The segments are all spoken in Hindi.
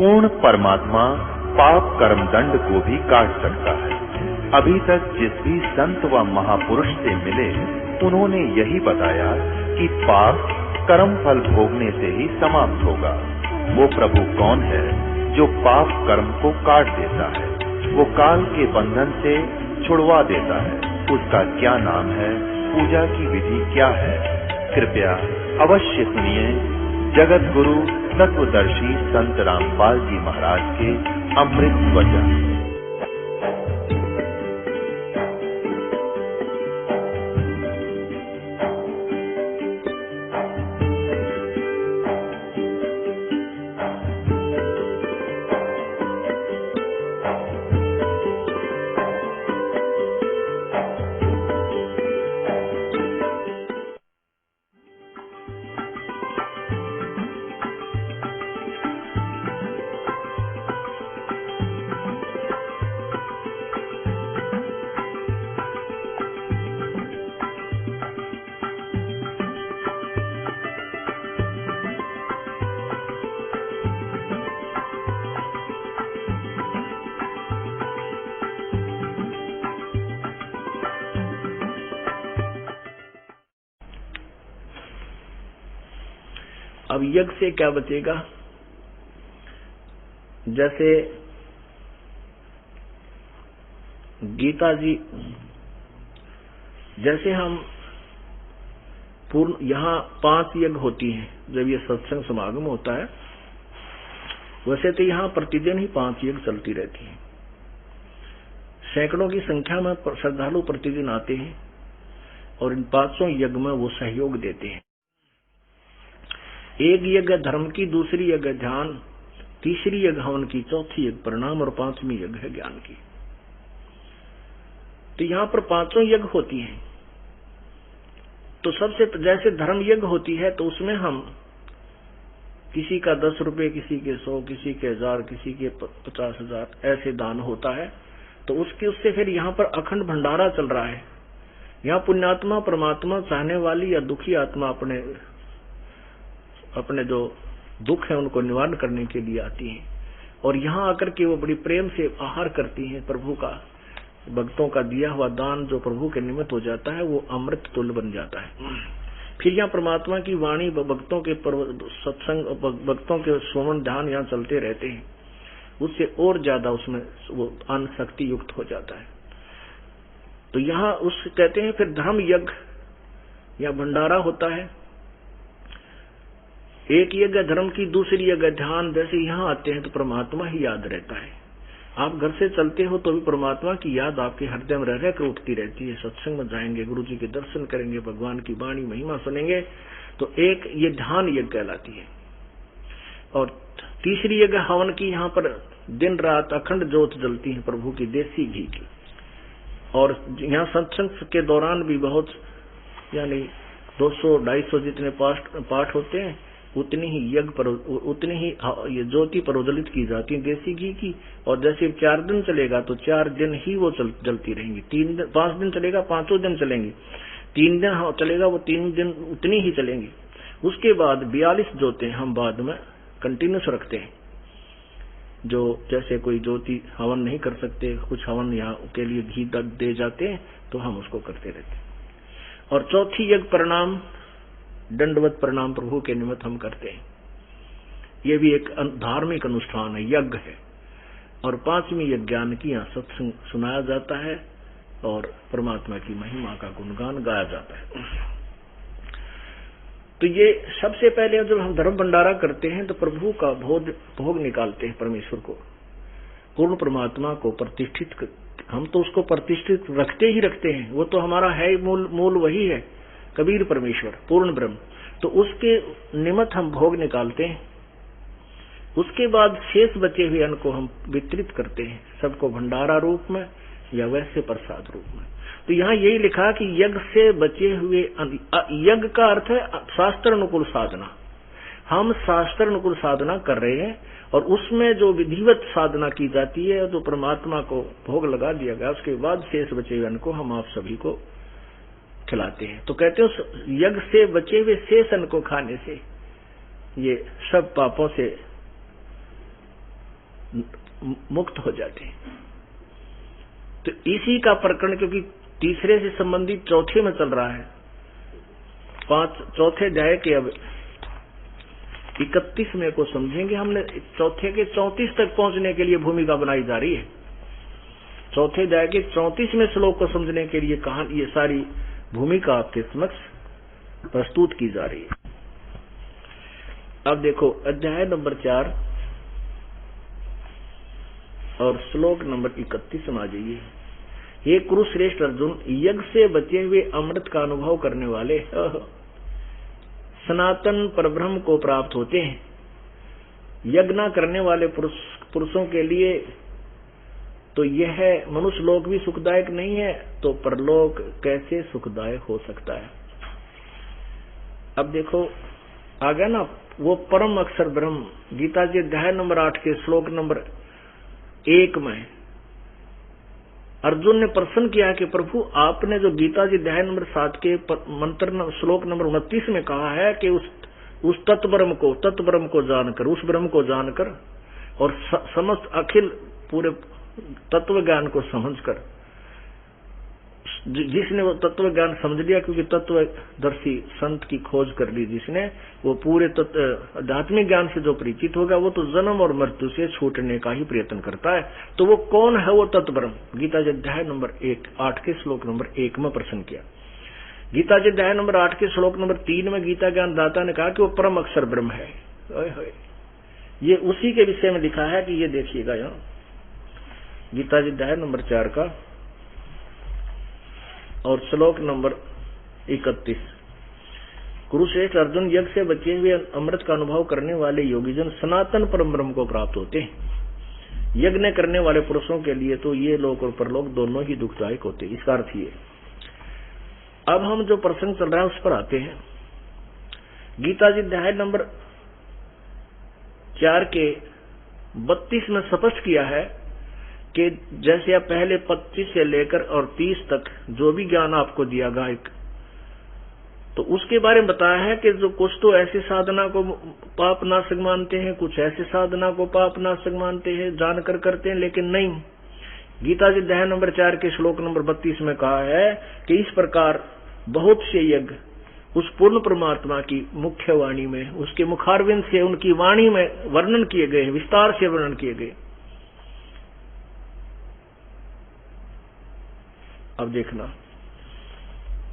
पूर्ण परमात्मा पाप कर्म दंड को भी काट सकता है। अभी तक जिस भी संत व महापुरुष से मिले उन्होंने यही बताया कि पाप कर्म फल भोगने से ही समाप्त होगा। वो प्रभु कौन है जो पाप कर्म को काट देता है, वो काल के बंधन से छुड़वा देता है। उसका क्या नाम है, पूजा की विधि क्या है? कृपया अवश्य सुनिए जगत गुरु तत्वदर्शी संत रामपाल जी महाराज के अमृत वचन। अब यज्ञ से क्या बचेगा? जैसे गीता जी, जैसे हम पूर्ण यहां 5 यज्ञ होती हैं जब ये सत्संग समागम होता है, वैसे तो यहां प्रतिदिन ही 5 यज्ञ चलती रहती हैं। सैकड़ों की संख्या में श्रद्धालु प्रतिदिन आते हैं और इन 5 यज्ञ में वो सहयोग देते हैं। एक यज्ञ धर्म की, दूसरी यज्ञ ध्यान, तीसरी यज्ञ हवन की, चौथी यज्ञ प्रणाम और 5वीं यज्ञ है ज्ञान की। तो यहां पर 5 यज्ञ होती हैं। तो सबसे जैसे धर्म यज्ञ होती है तो उसमें हम किसी का 10 रुपए, किसी के 100, किसी के 1000, किसी के 50,000 ऐसे दान होता है। तो उससे फिर यहाँ पर अखंड भंडारा चल रहा है। यहाँ पुण्यात्मा परमात्मा चाहने वाली या दुखी आत्मा अपने जो दुख है उनको निवारण करने के लिए आती हैं और यहाँ आकर के वो बड़ी प्रेम से आहार करती हैं। प्रभु का, भक्तों का दिया हुआ दान जो प्रभु के निमित्त हो जाता है वो अमृत तुल्य बन जाता है। फिर यहाँ परमात्मा की वाणी, भक्तों के सत्संग, भक्तों के सुमन ध्यान यहाँ चलते रहते हैं, उससे और ज्यादा उसमें वो अन्न शक्ति युक्त हो जाता है। तो यहाँ उस कहते हैं फिर धर्म यज्ञ या भंडारा होता है। एक यज्ञ धर्म की, दूसरी यज्ञ ध्यान। जैसे यहाँ आते हैं तो परमात्मा ही याद रहता है। आप घर से चलते हो तो भी परमात्मा की याद आपके हृदय में रह कर उठती रहती है। सत्संग में जाएंगे, गुरु जी के दर्शन करेंगे, भगवान की वाणी महिमा सुनेंगे, तो एक ये ध्यान यज्ञ कहलाती है। और तीसरी यज्ञ हवन की, यहाँ पर दिन रात अखंड ज्योत जलती है प्रभु की देसी घी की। और यहाँ सत्संग के दौरान भी बहुत, यानी 200-250 जितने पाठ होते हैं, उतनी ही यज्ञ पर, उतनी ही ये ज्योति प्रोज्वलित की जाती है देसी घी की। और जैसे 4 दिन चलेगा तो 4 दिन ही वो जलती रहेंगी। 5 दिन चलेगा, 5 दिन चलेंगी। 3 दिन चलेगा, वो 3 दिन उतनी ही चलेंगी। उसके बाद 42 ज्योतें हम बाद में कंटिन्यूस रखते हैं। जो जैसे कोई ज्योति हवन नहीं कर सकते, कुछ हवन यहाँ के लिए घी दे जाते हैं, तो हम उसको करते रहते हैं। और चौथी यज्ञ प्रणाम, दंडवत प्रणाम प्रभु के निमित्त हम करते हैं। ये भी एक धार्मिक अनुष्ठान है, यज्ञ है। और 5वीं यज्ञ ज्ञान की, यहाँ सत्संग सुनाया जाता है और परमात्मा की महिमा का गुणगान गाया जाता है। तो ये सबसे पहले जब हम धर्म भंडारा करते हैं तो प्रभु का भोग निकालते हैं। परमेश्वर को, पूर्ण परमात्मा को प्रतिष्ठित, हम तो उसको प्रतिष्ठित रखते ही रखते हैं। वो तो हमारा है, मूल वही है, कबीर परमेश्वर, पूर्ण ब्रह्म। तो उसके निमित्त हम भोग निकालते हैं। उसके बाद शेष बचे हुए अन्न को हम वितरित करते हैं, सबको भंडारा रूप में या वैसे प्रसाद रूप में। तो यहाँ यही लिखा कि यज्ञ से बचे हुए, यज्ञ का अर्थ है शास्त्र अनुकूल साधना। हम शास्त्र अनुकूल साधना कर रहे हैं और उसमें जो विधिवत साधना की जाती है, जो परमात्मा को भोग लगा दिया गया, उसके बाद शेष बचे हुए अन्न को हम आप सभी को खिलाते हैं। तो कहते हैं यज्ञ से बचे हुए शेष अन्न को खाने से ये सब पापों से मुक्त हो जाते हैं। तो इसी का प्रकरण क्योंकि तीसरे से संबंधित चौथे में चल रहा है, चौथे अध्याय के अब 31वें को समझेंगे। हमने चौथे के 34 तक पहुंचने के लिए भूमिका बनाई जा रही है। चौथे अध्याय के 34वें श्लोक को समझने के लिए कहानी, ये सारी भूमिका आपके समक्ष प्रस्तुत की जा रही है। अब देखो अध्याय नंबर 4 और श्लोक नंबर 31 में आ जाइए। हे कुरुश्रेष्ठ अर्जुन, यज्ञ से बचे हुए अमृत का अनुभव करने वाले सनातन परब्रह्म को प्राप्त होते हैं। यज्ञ न करने वाले पुरुषों के लिए तो यह मनुष्य लोक भी सुखदायक नहीं है, तो परलोक कैसे सुखदायक हो सकता है। अब देखो आ गया ना वो परम अक्षर ब्रह्म। गीता जी अध्याय नंबर 8 के श्लोक नंबर 1 में अर्जुन ने प्रश्न किया कि प्रभु आपने जो गीता जी अध्याय नंबर 7 के मंत्र श्लोक नंबर 29 में कहा है कि उस तत्ब्रह्म को जानकर, उस ब्रह्म को जानकर और समस्त अखिल पूरे तत्व ज्ञान को समझकर, जिसने वो तत्व ज्ञान समझ लिया, क्योंकि तत्वदर्शी संत की खोज कर ली जिसने, वो पूरे आध्यात्मिक ज्ञान से जो परिचित होगा वो तो जन्म और मृत्यु से छूटने का ही प्रयत्न करता है। तो वो कौन है वो तत्ब्रह्म? गीता जी अध्याय नंबर 8 के श्लोक नंबर 1 में प्रश्न किया। गीता जी अध्याय नंबर 8 के श्लोक नंबर 3 में गीता ज्ञान दाता ने कहा कि वो परम अक्षर ब्रह्म है। ये उसी के विषय में लिखा है कि ये देखिएगा यहाँ गीता जी अध्याय नंबर 4 का और श्लोक नंबर 31। कुरुश्रेष्ठ अर्जुन, यज्ञ से बचे हुए अमृत का अनुभव करने वाले योगीजन सनातन परम ब्रह्म को प्राप्त होते हैं। यज्ञ न करने वाले पुरुषों के लिए तो ये लोक और परलोक दोनों ही दुखदायक होते हैं। इसका अर्थ ये। अब हम जो प्रसंग चल रहा है उस पर आते हैं। गीता जी अध्याय नंबर 4 के 32 में स्पष्ट किया है कि जैसे आप पहले 25 से लेकर और 30 तक जो भी ज्ञान आपको दिया गया, तो उसके बारे में बताया है कि जो कुछ तो ऐसे साधना को पाप नाशक मानते हैं, कुछ ऐसे साधना को पाप नाशक मानते हैं, जानकर करते हैं, लेकिन नहीं। गीता जी अध्याय नंबर 4 के श्लोक नंबर 32 में कहा है कि इस प्रकार बहुत से यज्ञ उस पूर्ण परमात्मा की मुख्य वाणी में, उसके मुखारविंद से, उनकी वाणी में वर्णन किए गए हैं, विस्तार से वर्णन किए गए। अब देखना,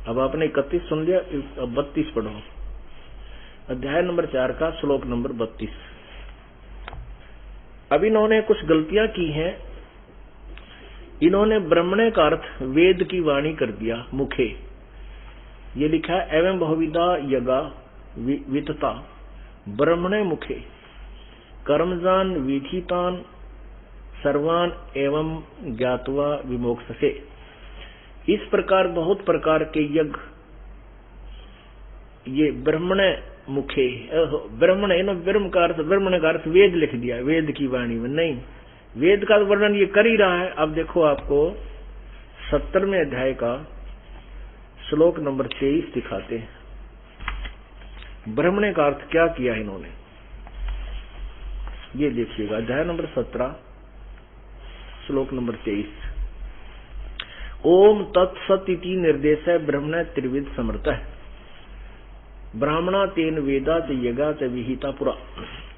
अब आपने 31 सुन लिया, अब 32 पढ़ो। अध्याय नंबर 4 का श्लोक नंबर 32। अब इन्होंने कुछ गलतियां की हैं। इन्होंने ब्रह्मणे का अर्थ वेद की वाणी कर दिया, मुखे। ये लिखा है एवं बहुविधा यगा वितता ब्रह्मणे मुखे कर्मजान विधितान सर्वान एवं ज्ञात्वा विमोक्षसे। इस प्रकार बहुत प्रकार के यज्ञ ये ब्रह्मणे मुखे, ब्रह्मणे न ब्रह्म का अर्थ वेद लिख दिया, वेद की वाणी में नहीं। वेद का वर्णन ये कर ही रहा है। अब देखो आपको 70वें अध्याय का श्लोक नंबर 23 दिखाते हैं। ब्रह्मणे का अर्थ क्या किया इन्होंने, ये देखिएगा। अध्याय नंबर 17 श्लोक नंबर 23। ओम तत्सत इति निर्देश है ब्रह्मण त्रिविध समर्थ है ब्राह्मणा तेन वेदा च यज्ञा च विहिता पुरा।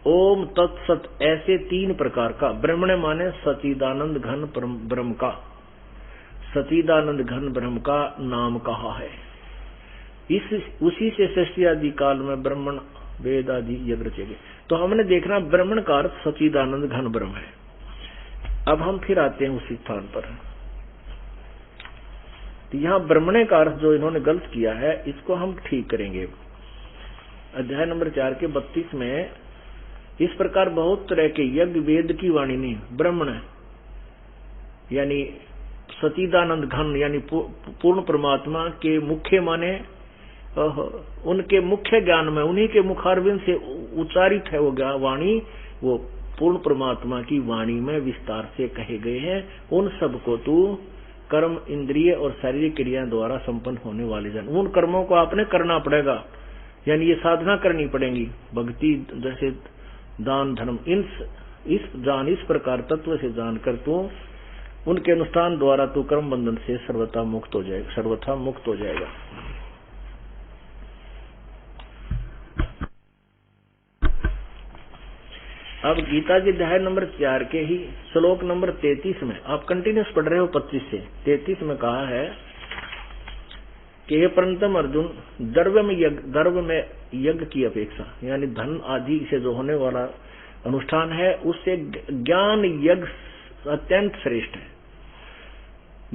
ओम तत्सत ऐसे 3 प्रकार का, ब्रह्मण माने सचिदानंद घन ब्रह्म का, सचिदानंद घन ब्रह्म का नाम कहा है। उसी से सृष्टि आदि काल में ब्रह्मण वेद आदि यज्ञ रचे गए। तो हमने देखना ब्रह्मण का अर्थ सचिदानंद घन ब्रह्म है। अब हम फिर आते हैं उसी स्थान पर। तो यहाँ ब्रह्मणे का अर्थ जो इन्होंने गलत किया है, इसको हम ठीक करेंगे। अध्याय नंबर 4 के 32 में इस प्रकार बहुत तरह के यज्ञ वेद की वाणी नहीं, ब्रह्मण यानी सचिदानंद घन यानी पूर्ण परमात्मा के मुख्य माने उनके मुख्य ज्ञान में, उन्हीं के मुखारविंद से उच्चारित है वो वाणी, वो पूर्ण परमात्मा की वाणी में विस्तार से कहे गए हैं। उन सब को तू कर्म, इंद्रिय और शारीरिक क्रिया द्वारा संपन्न होने वाले जन, उन कर्मों को आपने करना पड़ेगा, यानी ये साधना करनी पड़ेगी। भक्ति जैसे दान धर्म, इन इस प्रकार तत्व से जानकर तू उनके अनुष्ठान द्वारा तू कर्म बंधन से सर्वथा मुक्त हो जाएगा। अब गीता जी अध्याय नंबर 4 के ही श्लोक नंबर 33 में आप कंटिन्यूस पढ़ रहे हो 25 से 33 में कहा है कि हे परंतम अर्जुन, द्रव्य में यज्ञ की अपेक्षा यानी धन आदि से जो होने वाला अनुष्ठान है उससे ज्ञान यज्ञ अत्यंत श्रेष्ठ है।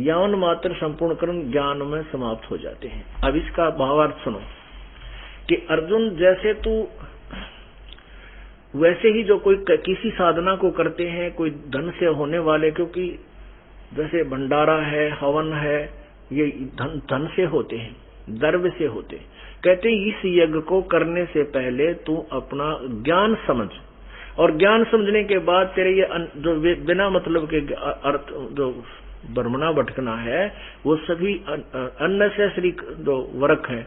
यौन मात्र संपूर्ण कर्म ज्ञान में समाप्त हो जाते हैं। अब इसका भावार्थ सुनो कि अर्जुन जैसे तू वैसे ही जो कोई किसी साधना को करते हैं कोई धन से होने वाले, क्योंकि जैसे भंडारा है हवन है ये धन से होते हैं, द्रव्य से होते हैं। कहते हैं इस यज्ञ को करने से पहले तू अपना ज्ञान समझ, और ज्ञान समझने के बाद तेरे ये जो बिना मतलब के अर्थ जो भ्रमणा भटकना है वो सभी अननेसेसरी जो वर्क है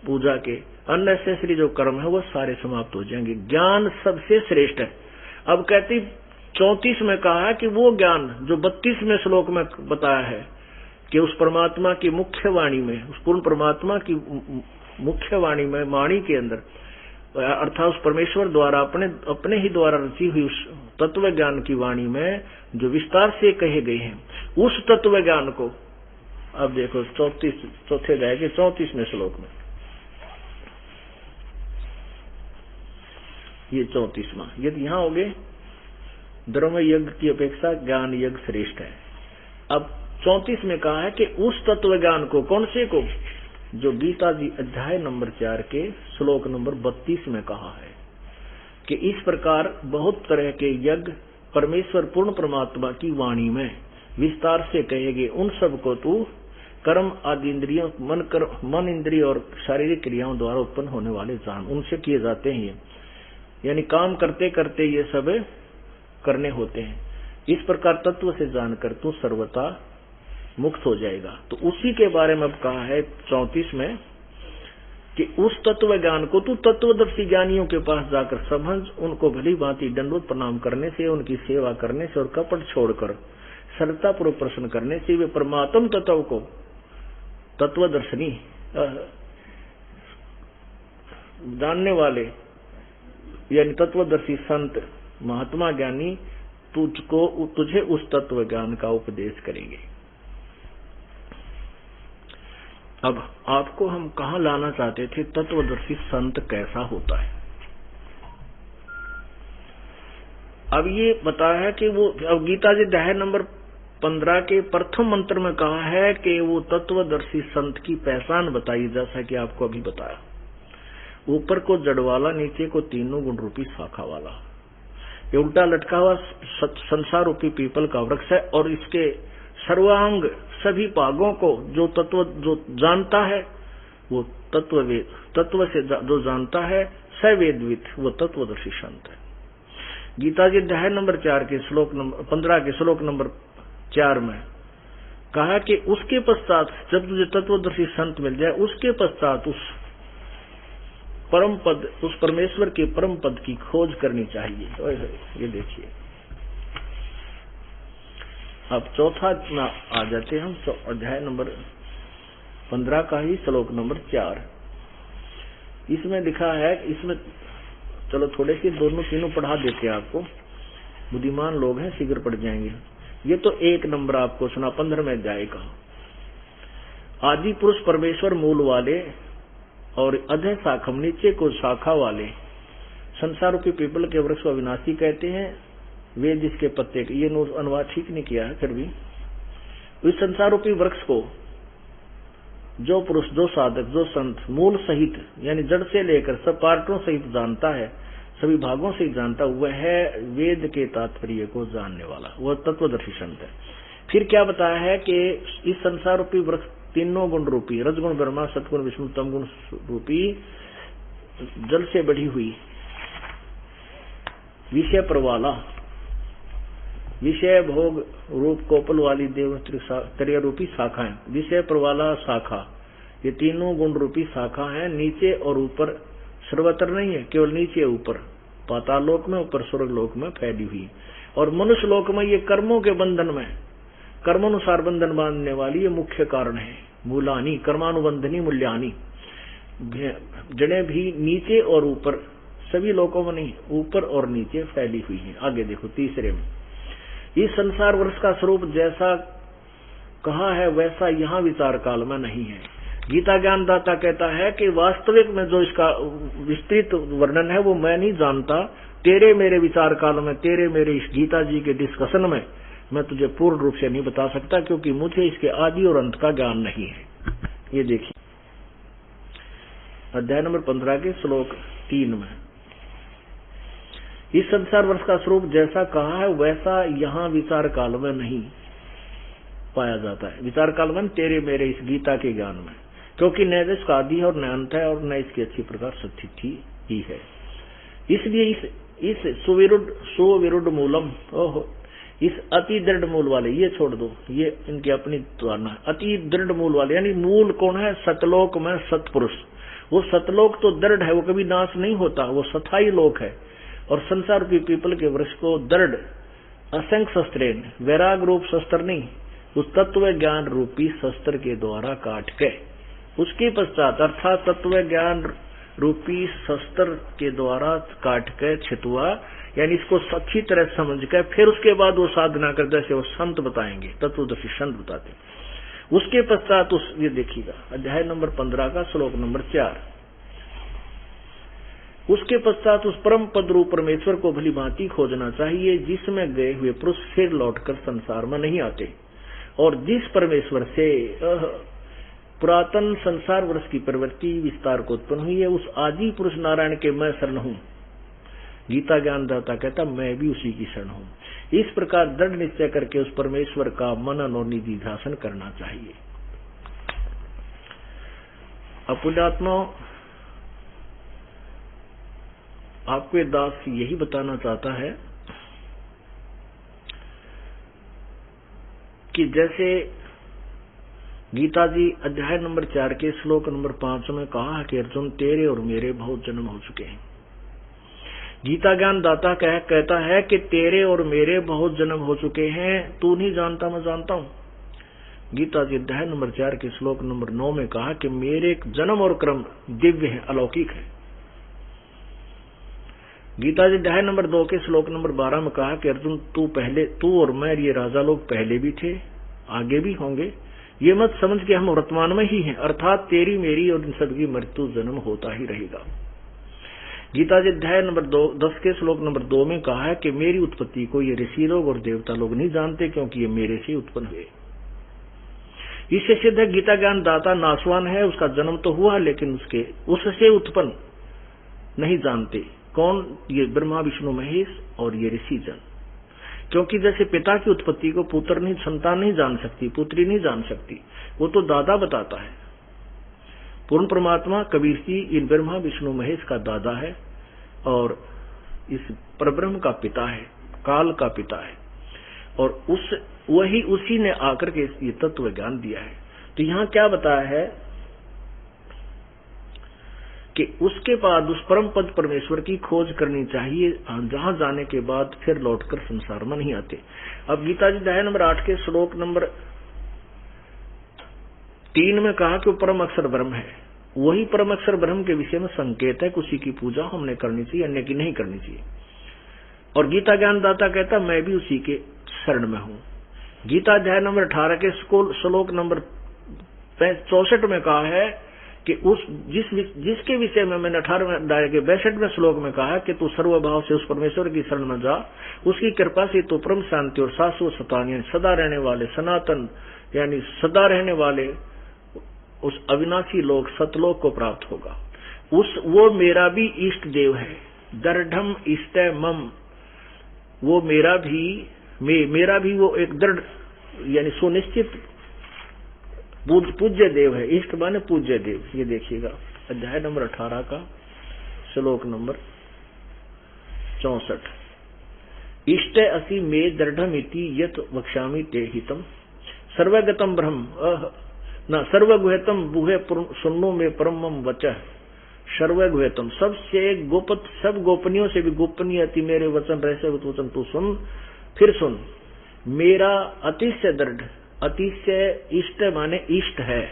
पूजा के, अननेसेसरी जो कर्म है वो सारे समाप्त हो जाएंगे। ज्ञान सबसे श्रेष्ठ है। अब कहती 34 में कहा है कि वो ज्ञान जो 32वें श्लोक में बताया है कि उस परमात्मा की मुख्य वाणी में, उस पूर्ण परमात्मा की मुख्य वाणी में, वाणी के अंदर अर्थात उस परमेश्वर द्वारा अपने ही द्वारा रची हुई उस तत्व ज्ञान की वाणी में जो विस्तार से कहे गए हैं, उस तत्व ज्ञान को अब देखो 34 अध्याय के 34वें श्लोक में, ये 34वां, यदि यहां हो गए धर्म यज्ञ की अपेक्षा ज्ञान यज्ञ श्रेष्ठ है। अब 34 में कहा है कि उस तत्व ज्ञान को, कौन से को, जो गीता जी अध्याय नंबर 4 के श्लोक नंबर 32 में कहा है कि इस प्रकार बहुत तरह के यज्ञ परमेश्वर पूर्ण परमात्मा की वाणी में विस्तार से कहेंगे, उन सब को तू कर्म आदि इंद्रियों मन इंद्रिय और शारीरिक क्रियाओं द्वारा उत्पन्न होने वाले जान, उनसे किए जाते हैं, यानी काम करते करते ये सब करने होते हैं। इस प्रकार तत्व से जानकर तू सर्वथा मुक्त हो जाएगा। तो उसी के बारे में अब कहा है 34 में कि उस तत्व ज्ञान को तू तत्वदर्शी ज्ञानियों के पास जाकर समझ, उनको भली भांति दंडवत प्रणाम करने से, उनकी सेवा करने से और कपट छोड़कर सरलता पूर्वक प्रश्न करने से वे परमात्म तत्व को तत्वदर्शनी जानने वाले यानी तत्वदर्शी संत महात्मा ज्ञानी तुझे उस तत्व ज्ञान का उपदेश करेंगे। अब आपको हम कहां लाना चाहते थे, तत्वदर्शी संत कैसा होता है। अब ये बताया है कि वो, अब गीता जी अध्याय नंबर 15 के प्रथम मंत्र में कहा है कि वो तत्वदर्शी संत की पहचान बताई, जैसा कि आपको अभी बताया। ऊपर को जड़ वाला, नीचे को तीनों गुण रूपी शाखा वाला, ये उल्टा लटका हुआ संसार रूपी पीपल का वृक्ष है, और इसके सर्वांग सभी भागों को जो तत्व जो जानता है वो तत्व से जो जानता है सवेदवित, वो तत्वदर्शी संत है। गीता जी अध्याय नंबर 4 के श्लोक नंबर 15 के श्लोक नंबर 4 में कहा कि उसके पश्चात जब तुझे तत्वदर्शी संत मिल जाए, उसके पश्चात उस परम पद, उस परमेश्वर के परम पद की खोज करनी चाहिए। ये देखिए, अब चौथा में आ जाते हैं हम, अध्याय नंबर 15 का ही श्लोक नंबर 4। इसमें लिखा है, इसमें चलो थोड़े से दोनों तीनों पढ़ा देते हैं आपको, बुद्धिमान लोग हैं शीघ्र पढ़ जाएंगे। ये तो 1 नंबर आपको सुना 15वें अध्याय का। आदि पुरुष परमेश्वर मूल वाले और अधः शाखम नीचे को शाखा वाले संसार रूपी पीपल के वृक्ष को अविनाशी कहते हैं। वेद इसके पत्ते, ये अनुवाद ठीक नहीं किया है, फिर भी इस संसार रूपी वृक्ष को जो पुरुष, जो साधक, जो संत मूल सहित यानी जड़ से लेकर सब पार्टों सहित जानता है, सभी भागों से जानता, वह है वेद के तात्पर्य को जानने वाला, वह तत्वदर्शी संत है। फिर क्या बताया है कि इस संसार रूपी वृक्ष तीनों गुण रूपी, रजगुण ब्रह्मा, सतगुण विष्णु, तमगुण रूपी जल से बढ़ी हुई विषय पर वाला, विषय भोग रूप कोपल वाली देवत्रय रूपी शाखाएं, विषय पर वाला शाखा, ये तीनों गुण रूपी शाखा है। नीचे और ऊपर सर्वत्र नहीं है, केवल नीचे ऊपर पाताल लोक में, ऊपर स्वर्ग लोक में फैली हुई। और मनुष्य लोक में ये कर्मों के बंधन में, कर्मानुसार बंधन बांधने वाली ये मुख्य कारण है। मूलानी कर्मानुबंधनी मूल्यानी, जड़ें भी नीचे और ऊपर, सभी लोकों में नहीं, ऊपर और नीचे फैली हुई है। आगे देखो तीसरे में, इस संसार वर्ष का स्वरूप जैसा कहा है वैसा यहाँ विचार काल में नहीं है। गीता ज्ञानदाता कहता है कि वास्तविक में जो इसका विस्तृत वर्णन है वो मैं नहीं जानता, तेरे मेरे विचार काल में, तेरे मेरे इस गीता जी के डिस्कशन में मैं तुझे पूर्ण रूप से नहीं बता सकता, क्योंकि मुझे इसके आदि और अंत का ज्ञान नहीं है। ये देखिए अध्याय नंबर 15 के श्लोक 3 में, इस संसार वर्ष का स्वरूप जैसा कहा है वैसा यहाँ विचार काल में नहीं पाया जाता है। विचार काल में तेरे मेरे इस गीता के ज्ञान में, क्योंकि न इसका आदि है और न अंत है और न इसकी अच्छी प्रकार स्थिति ही है। इसलिए इस सुविरुद्ध मूलम, ओहो, इस अति दृढ़ मूल वाले, ये छोड़ दो, ये इनकी अपनी धारणा, अति दृढ़ मूल वाले, यानी मूल कौन है? सतलोक में सतपुरुष। वो सतलोक तो दृढ़ है, वो कभी नाश नहीं होता, वो स्थायी लोक है। और संसार की पीपल के वृक्ष को दृढ़ असंख्य शस्त्रेन, वैराग रूप शस्त्र नहीं, उस तत्व ज्ञान रूपी शस्त्र के द्वारा काट के, उसके पश्चात अर्थात तत्व ज्ञान रूपी शस्त्र के द्वारा काट के छितुआ, यानी इसको अच्छी तरह समझ के फिर उसके बाद वो साधना कर, जैसे वो संत बताएंगे, तत्वदर्शी संत बताते। उसके पश्चात ये देखिएगा अध्याय नंबर 15 का श्लोक नंबर 4, उसके पश्चात उस परम पद रूप परमेश्वर को भली भांति खोजना चाहिए, जिसमें गए हुए पुरुष फिर लौटकर संसार में नहीं आते, और जिस परमेश्वर से पुरातन संसार वर्ष की प्रवृत्ति विस्तार को उत्पन्न हुई है, उस आदि पुरुष नारायण के मैं शरण हूं। गीता ज्ञानदाता कहता मैं भी उसी की शरण हूं। इस प्रकार दृढ़ निश्चय करके उस परमेश्वर का मनन और निधिध्यासन करना चाहिए। अपुण्यात्मा, आपको दास यही बताना चाहता है कि जैसे गीता जी अध्याय नंबर 4 के श्लोक नंबर 5 में कहा कि अर्जुन तेरे और मेरे बहुत जन्म हो चुके हैं। गीता ज्ञान दाता कहता है कि तेरे और मेरे बहुत जन्म हो चुके हैं, तू नहीं जानता मैं जानता हूं। गीता जी अध्याय नंबर 4 के श्लोक नंबर 9 में कहा कि मेरे जन्म और क्रम दिव्य है, अलौकिक है। गीता जी अध्याय नंबर 2 के श्लोक नंबर 12 में कहा कि अर्जुन तू और मैं ये राजा लोग पहले भी थे, आगे भी होंगे, ये मत समझ के हम वर्तमान में ही हैं, अर्थात तेरी मेरी और इन सबकी मृत्यु जन्म होता ही रहेगा। गीता जी अध्याय नंबर 10 के श्लोक नंबर 2 में कहा है कि मेरी उत्पत्ति को ये ऋषि लोग और देवता लोग नहीं जानते, क्योंकि ये मेरे से उत्पन्न हुए। इससे सिद्ध है गीता ज्ञान दाता नाशवान है, उसका जन्म तो हुआ लेकिन उससे उत्पन्न नहीं जानते। कौन? ये ब्रह्मा विष्णु महेश और ये ऋषि जन। क्योंकि जैसे पिता की उत्पत्ति को संतान नहीं जान सकती, पुत्री नहीं जान सकती, वो तो दादा बताता है। पूर्ण परमात्मा कबीर जी इन ब्रह्मा विष्णु महेश का दादा है और इस परब्रह्म का पिता है, काल का पिता है, और उसी ने आकर के ये तत्व ज्ञान दिया है। तो यहाँ क्या बताया है कि उसके बाद उस परम पद परमेश्वर की खोज करनी चाहिए, जहां जाने के बाद फिर लौटकर संसार में नहीं आते। अब गीता जी अध्याय नंबर 8 के श्लोक नंबर 3 में कहा कि वो परम अक्षर ब्रह्म है। वही परम अक्षर ब्रह्म के विषय में संकेत है कि उसी की पूजा हमने करनी चाहिए, अन्य की नहीं करनी चाहिए। और गीता ज्ञानदाता कहता मैं भी उसी के शरण में हूं। गीता अध्याय नंबर 18 के श्लोक नंबर 64 में कहा है कि जिसके विषय में मैंने 18वें अध्याय के 62वें श्लोक में कहा कि तू सर्वभाव से उस परमेश्वर की शरण में जा, उसकी कृपा से तो परम शांति और शाश्वत सतान यानी सदा रहने वाले सनातन यानी सदा रहने वाले उस अविनाशी लोक सतलोक को प्राप्त होगा। वो मेरा भी इष्ट देव है, दृढ़म इष्ट मम, वो मेरा भी वो एक दृढ़ यानी सुनिश्चित पूज्य देव है। इष्ट माने पूज्य देव। ये देखिएगा अध्याय नंबर 18 का श्लोक नंबर 64, इष्ट असि मे दृढ़मिति यत वक्ष्यामि ते हितम सर्वगतम ब्रह्म न सर्वगुहतम बुहे सुन्नो में परमम वचः सर्वगुह्यतम, सबसे गोपत, सब गोपनीयों से भी गोपनीय अति मेरे वचन रहस्य वचन तू सुन। फिर सुन, मेरा अतिशय दृढ़, अतिशय इष्ट माने इष्ट है।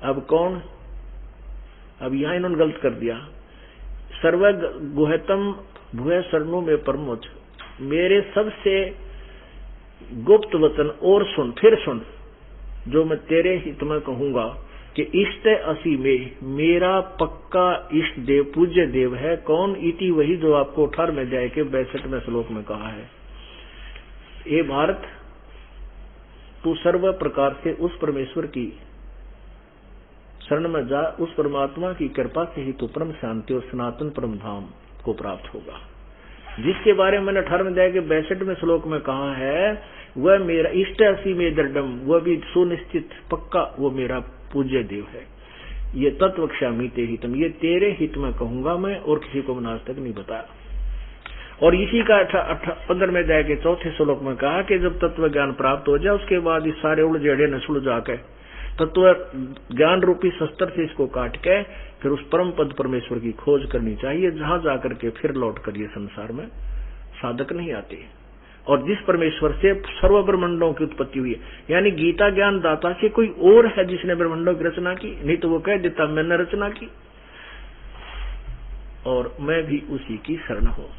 अब कौन, अब यहां इन्होंने गलत कर दिया। सर्वगुह्यतम भूय शरणों में परमोच्च, मेरे सबसे गुप्त वचन और सुन, फिर सुन, जो मैं तेरे हित में कहूंगा कि इष्ट असी में, मेरा पक्का इष्ट देव पूज्य देव है। कौन? इति, वही जो आपको 18 अध्याय के 62वें श्लोक में कहा है। हे भारत, तू सर्व प्रकार से उस परमेश्वर की शरण में जा, उस परमात्मा की कृपा से ही तू परम शांति और सनातन परम धाम को प्राप्त होगा। जिसके बारे में मैंने 18 अध्याय के 62वें श्लोक में कहा है, वह मेरा इष्ट असी में दृढ़म, वह भी सुनिश्चित पक्का, वो मेरा पूज्य देव है। ये तत्व क्षामी ते हितम, ये तेरे हित में कहूंगा मैं, और किसी को मैंने आज तक नहीं बताया। और इसी का 15वें अध्याय के 4थे श्लोक में कहा कि जब तत्व ज्ञान प्राप्त हो जाए, उसके बाद इस सारे उलझेड़े न सुलझा के तत्व ज्ञान रूपी शस्त्र से इसको काट के फिर उस परम पद परमेश्वर की खोज करनी चाहिए, जहां जाकर के फिर लौट कर ये संसार में साधक नहीं आते। और जिस परमेश्वर से सर्व ब्रह्मांडों की उत्पत्ति हुई है, यानी गीता ज्ञान दाता से कोई और है जिसने ब्रह्मांडों की रचना की, नहीं तो वो कह देता मैंने रचना की और मैं भी उसी की शरण हूं।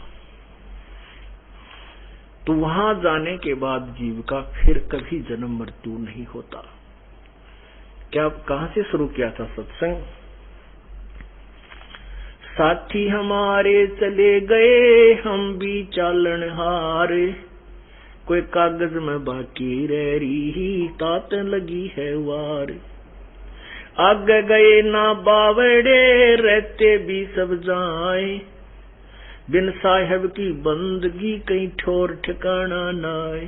तो वहां जाने के बाद जीव का फिर कभी जन्म मृत्यु नहीं होता। क्या, कहां से शुरू किया था सत्संग? साथी हमारे चले गए, हम भी चालन हारे, कोई कागज में बाकी रह रही, तात लगी है वार। आगे गए ना बावड़े, रहते भी सब जाए, बिन साहेब की बंदगी कहीं ठोर ठिकाना नाए।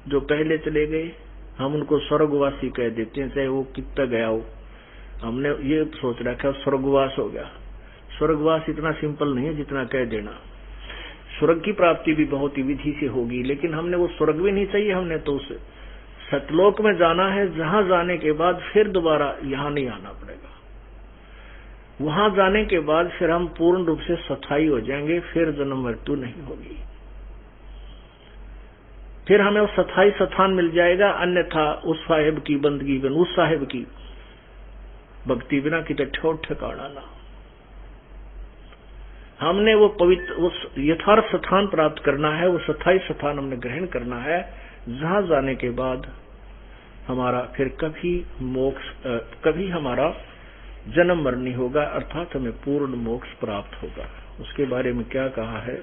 जो पहले चले गए हम उनको स्वर्गवासी कह देते हैं, चाहे वो कितना गया हो। हमने ये सोच रखा स्वर्गवास हो गया। स्वर्गवास इतना सिंपल नहीं है जितना कह देना। स्वर्ग की प्राप्ति भी बहुत ही विधि से होगी, लेकिन हमने वो स्वर्ग भी नहीं चाहिए, हमने तो उस सतलोक में जाना है, जहां जाने के बाद फिर दोबारा यहां नहीं आना पड़ेगा। वहां जाने के बाद फिर हम पूर्ण रूप से स्थायी हो जाएंगे, फिर जन्म मृत्यु नहीं होगी। फिर हमें उस स्थायी स्थान मिल जाएगा, अन्यथा उस साहेब की बंदगी बिना, उस साहेब की भक्ति बिना कितने ठोर ठिकाना ना। हमने वो पवित्र, उस यथार्थ स्थान प्राप्त करना है, वो स्थायी स्थान हमने ग्रहण करना है, जहां जाने के बाद हमारा फिर कभी मोक्ष, कभी हमारा जन्म मरण नहीं होगा, अर्थात हमें पूर्ण मोक्ष प्राप्त होगा। उसके बारे में क्या कहा है?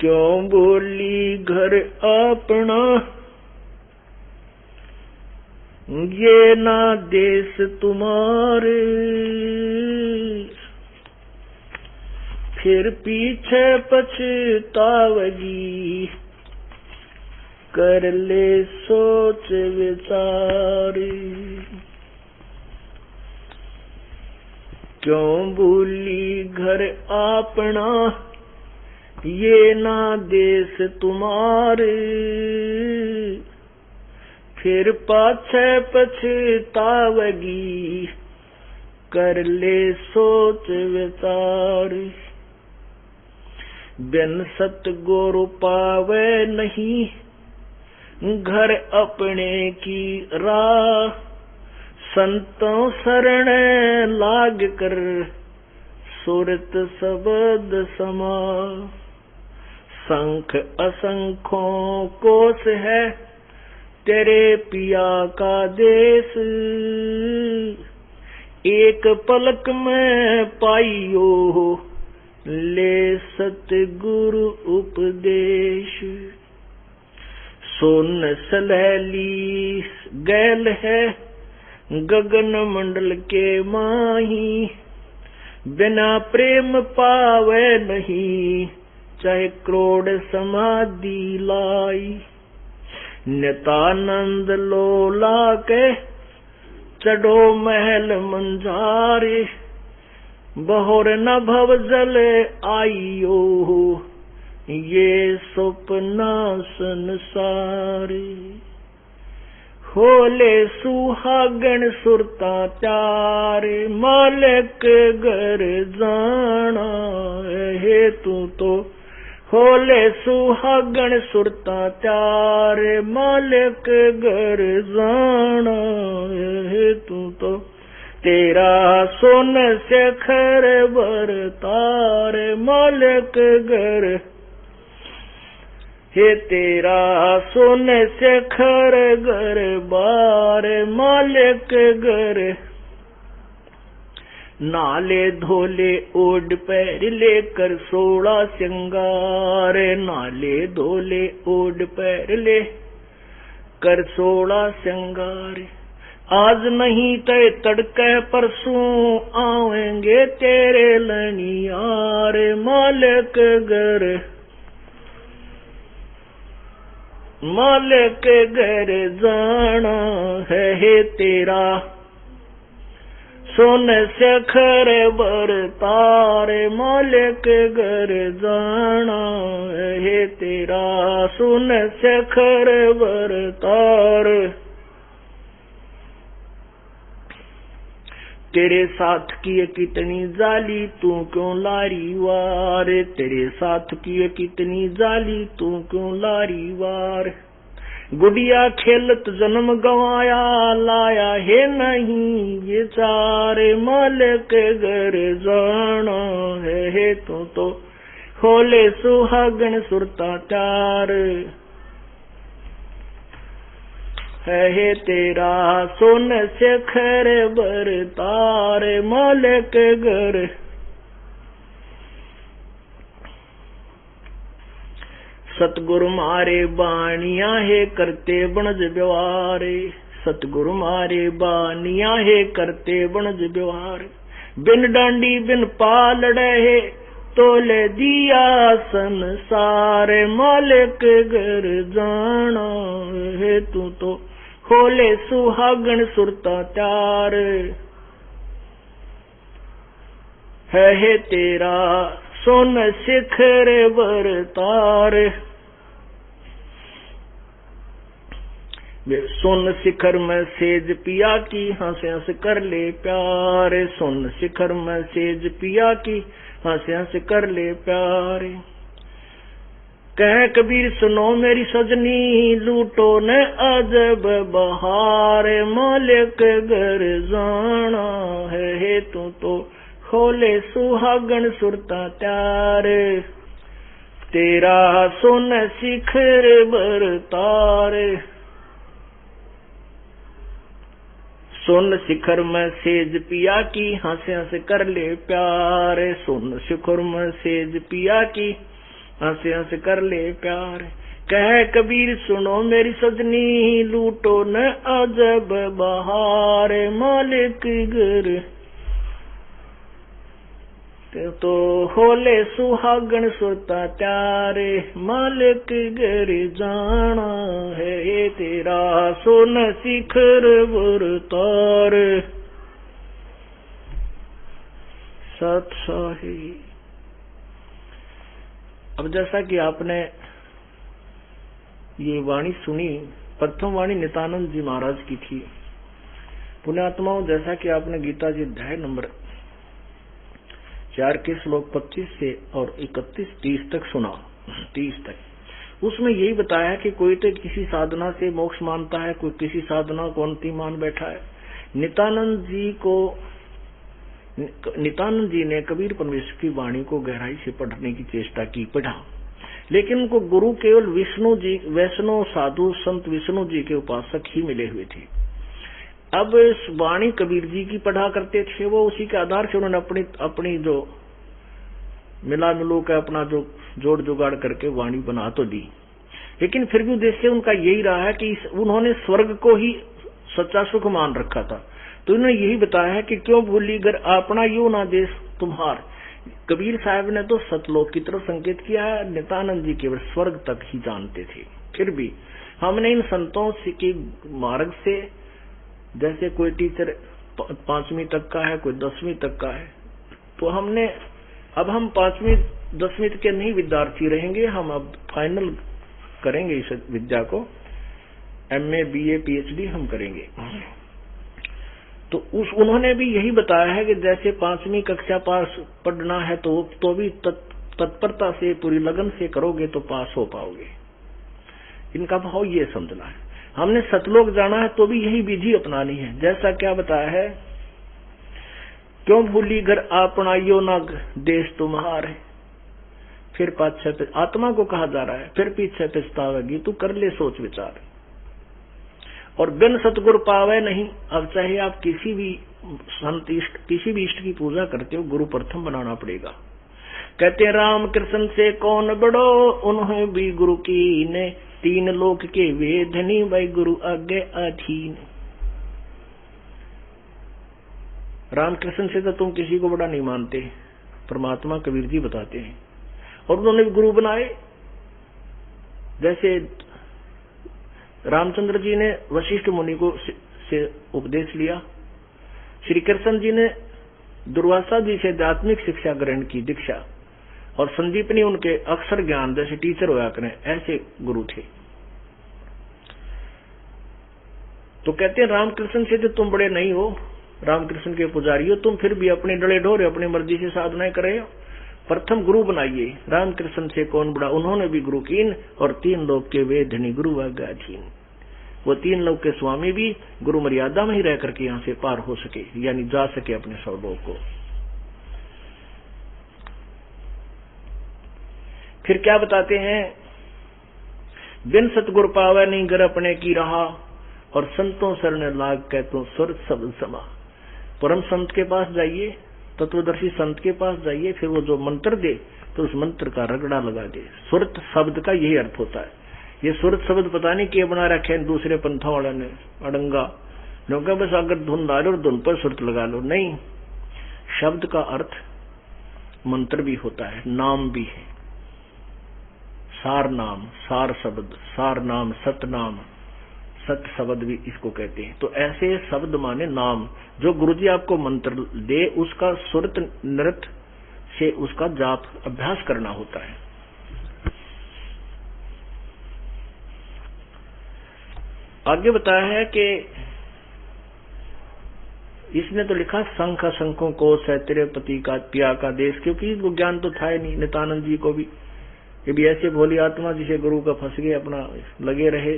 क्यों बोली घर अपना, ये ना देश तुम्हारे, फिर पीछे पछतावगी, कर ले सोच विचार। क्यों भूली घर अपना, ये ना देश तुम्हारे, फिर पाछे पछतावगी, कर ले सोच विचार। बिन सतगुरु पावे नहीं, घर अपने की राह, संतों शरण लाग कर, सुरत शब्द समा। संख असंख्यों कोस है, तेरे पिया का देश, एक पलक में पाइयो, ले सतगुरु उपदेश। सोन सलहली गैल है, गगन मंडल के माही, बिना प्रेम पावे नहीं, चाहे करोड़ समाधि लाई। नितानंद लोला के, चढ़ो महल मंझारे, बहुर न भव जल आइयो, ये सपना संसारी। होले सुहागन सुरता चारे मालिक घर जाना है तू तो होले सुहागन सुरता चारे मालिक घर जाना है तू तो तेरा सोन से खर बर तारे मालिक घर हे तेरा सोन से खर घर बार मालिक घर नाले धोले ओढ़ पैर लेकर 16 श्रृंगार नाले धोले ओढ़ पैर ले कर 16 श्रृंगार आज नहीं तय तड़के परसों आवेंगे तेरे लनियार मालिक घर मालिक घर जाना है तेरा सोन से खर बर तारे मालिक घर जाना है तेरा सोन से खर बर तार तेरे साथ की कितनी जाली तू क्यों लारी वार तेरे साथ की कितनी जाली तू क्यों लारी वार गुड़िया खेलत जन्म गवाया लाया है नहीं ये चारे मालिक घर जाना है तू तो होले सुहागन सुरता चार है तेरा सोन से खर बर तारे मालिक घर सतगुरु मारे बानिया है करते बनज व्यवहारे सतगुरु मारे बानिया है करते बनज व्यवहार बिन डांडी बिन पालड़े है तोले दिया संसार मालिक घर जाना है तू तो होले सुहागन सुरता चार है तेरा सोन शिखर बर तार सोन शिखर में सेज पिया की हंस हंस कर ले प्यार सोन शिखर में सेज पिया की हंस हंस कर ले प्यार कह कबीर सुनो मेरी सजनी लूटो न अजब बहार मालिक घर जाना है तू तो खोले सुहागन सुरता त्यार तेरा सोन शिखर बर तार सोन शिखर में सेज पिया की हंस हंस कर ले प्यार सोन शिखर में सेज पिया की हंस हंस कर ले प्यार कह कबीर सुनो मेरी सजनी लूटो न अजब बहार मालिक घर तो होले सुहागन सुरता त्यारे मालिक घर जाना है तेरा सोन शिखर बर तार सत साही। अब जैसा कि आपने ये वाणी सुनी, प्रथम वाणी नित्यानंद जी महाराज की थी। पुण्यात्माओं, जैसा कि आपने गीता जी अध्याय नंबर 4 के श्लोक 25 से और 31-30 तक सुना, 30 तक, उसमें यही बताया कि कोई तो किसी साधना से मोक्ष मानता है, कोई किसी साधना को अंतिम मान बैठा है। नित्यानंद जी ने कबीर परमेश्वर की वाणी को गहराई से पढ़ने की चेष्टा की, पढ़ा, लेकिन उनको गुरु केवल विष्णु जी, वैष्णव साधु संत विष्णु जी के उपासक ही मिले हुए थे। अब इस वाणी कबीर जी की पढ़ा करते थे, वो उसी के आधार से उन्होंने अपनी जो मिला मिलू का अपना जो जोड़ जुगाड़ करके वाणी बना तो दी, लेकिन फिर भी उद्देश्य उनका यही रहा है कि उन्होंने स्वर्ग को ही सच्चा सुख मान रखा था। तो उन्होंने यही बताया है कि क्यों भूली घर अपना यो ना देश तुम्हार। कबीर साहब ने तो सतलोक की तरफ संकेत किया है, नित्यानंद जी केवल स्वर्ग तक ही जानते थे। फिर भी हमने इन संतों के मार्ग से, जैसे कोई टीचर 5वीं तक का है, कोई 10वीं तक का है, तो अब हम 5वीं 10वीं के नहीं विद्यार्थी रहेंगे, हम अब फाइनल करेंगे इस विद्या को, MA BA PhD हम करेंगे। तो उन्होंने भी यही बताया है कि जैसे 5वीं कक्षा पास पढ़ना है तो भी तत्परता से पूरी लगन से करोगे तो पास हो पाओगे। इनका भाव ये समझना है। हमने सतलोक जाना है तो भी यही विधि अपनानी है। जैसा क्या बताया है, क्यों भूली घर आपनाइयो ना देश तुम्हारे, फिर पाछे आत्मा को कहा जा रहा है, फिर पीछे पछतावेगी, तू कर ले सोच विचार। और बिन सतगुरु पावे नहीं। अब चाहे आप किसी भी इष्ट की पूजा करते हो, गुरु प्रथम बनाना पड़ेगा। कहते राम कृष्ण से कौन बड़ो, उन्हें भी गुरु की ने, 3 लोक के वेधनी, भाई गुरु आगे अधीन। रामकृष्ण से तो तुम किसी को बड़ा नहीं मानते, परमात्मा कबीर जी बताते हैं। और उन्होंने भी गुरु बनाए। जैसे रामचंद्र जी ने वशिष्ठ मुनि को से उपदेश लिया, श्री कृष्ण जी ने दुर्वासा जी से आध्यात्मिक शिक्षा ग्रहण की दीक्षा, और संदीपनी उनके अक्षर ज्ञान जैसे टीचर होया करें, ऐसे गुरु थे। तो कहते हैं रामकृष्ण से तो तुम बड़े नहीं हो, रामकृष्ण के पुजारी हो, तुम फिर भी अपने डले ढोरे अपनी मर्जी से साधनाएं करे, प्रथम गुरु बनाइए। रामकृष्ण से कौन बड़ा, उन्होंने भी गुरु कीन, और 3 लोक के वेधनी गुरु आगाधीन। वो 3 लोक के स्वामी भी गुरु मर्यादा में ही रह करके यहाँ से पार हो सके, यानी जा सके अपने स्वलोक को। फिर क्या बताते हैं, बिन सतगुर पावे नहीं घर अपने की रहा, और संतों शरण लाग के तो सुरत शब्द समा। परम संत के पास जाइए, तत्वदर्शी संत के पास जाइए, फिर वो जो मंत्र दे तो उस मंत्र का रगड़ा लगा दे। सुरत शब्द का यही अर्थ होता है। ये सुरत शब्द पता नहीं क्या बना रखे हैं दूसरे पंथा वाले ने, अड़ंगा क्योंकि बस अगर धुन डालो और धुन पर सुरत लगा लो, नहीं। शब्द का अर्थ मंत्र भी होता है, नाम भी है। सार नाम, सार शब्द, सार नाम, सत नाम, सत शब्द भी इसको कहते हैं। तो ऐसे शब्द माने नाम, जो गुरुजी आपको मंत्र दे उसका सुरत नृत्य से उसका जाप अभ्यास करना होता है। आगे बताया है कि इसने तो लिखा शंख शंखों को सैतरे पति का पिया का देश, क्योंकि इसको ज्ञान तो था ही नहीं। नित्यानंद जी को भी ये भी ऐसे भोली आत्मा जिसे गुरु का फंस गए, अपना लगे रहे।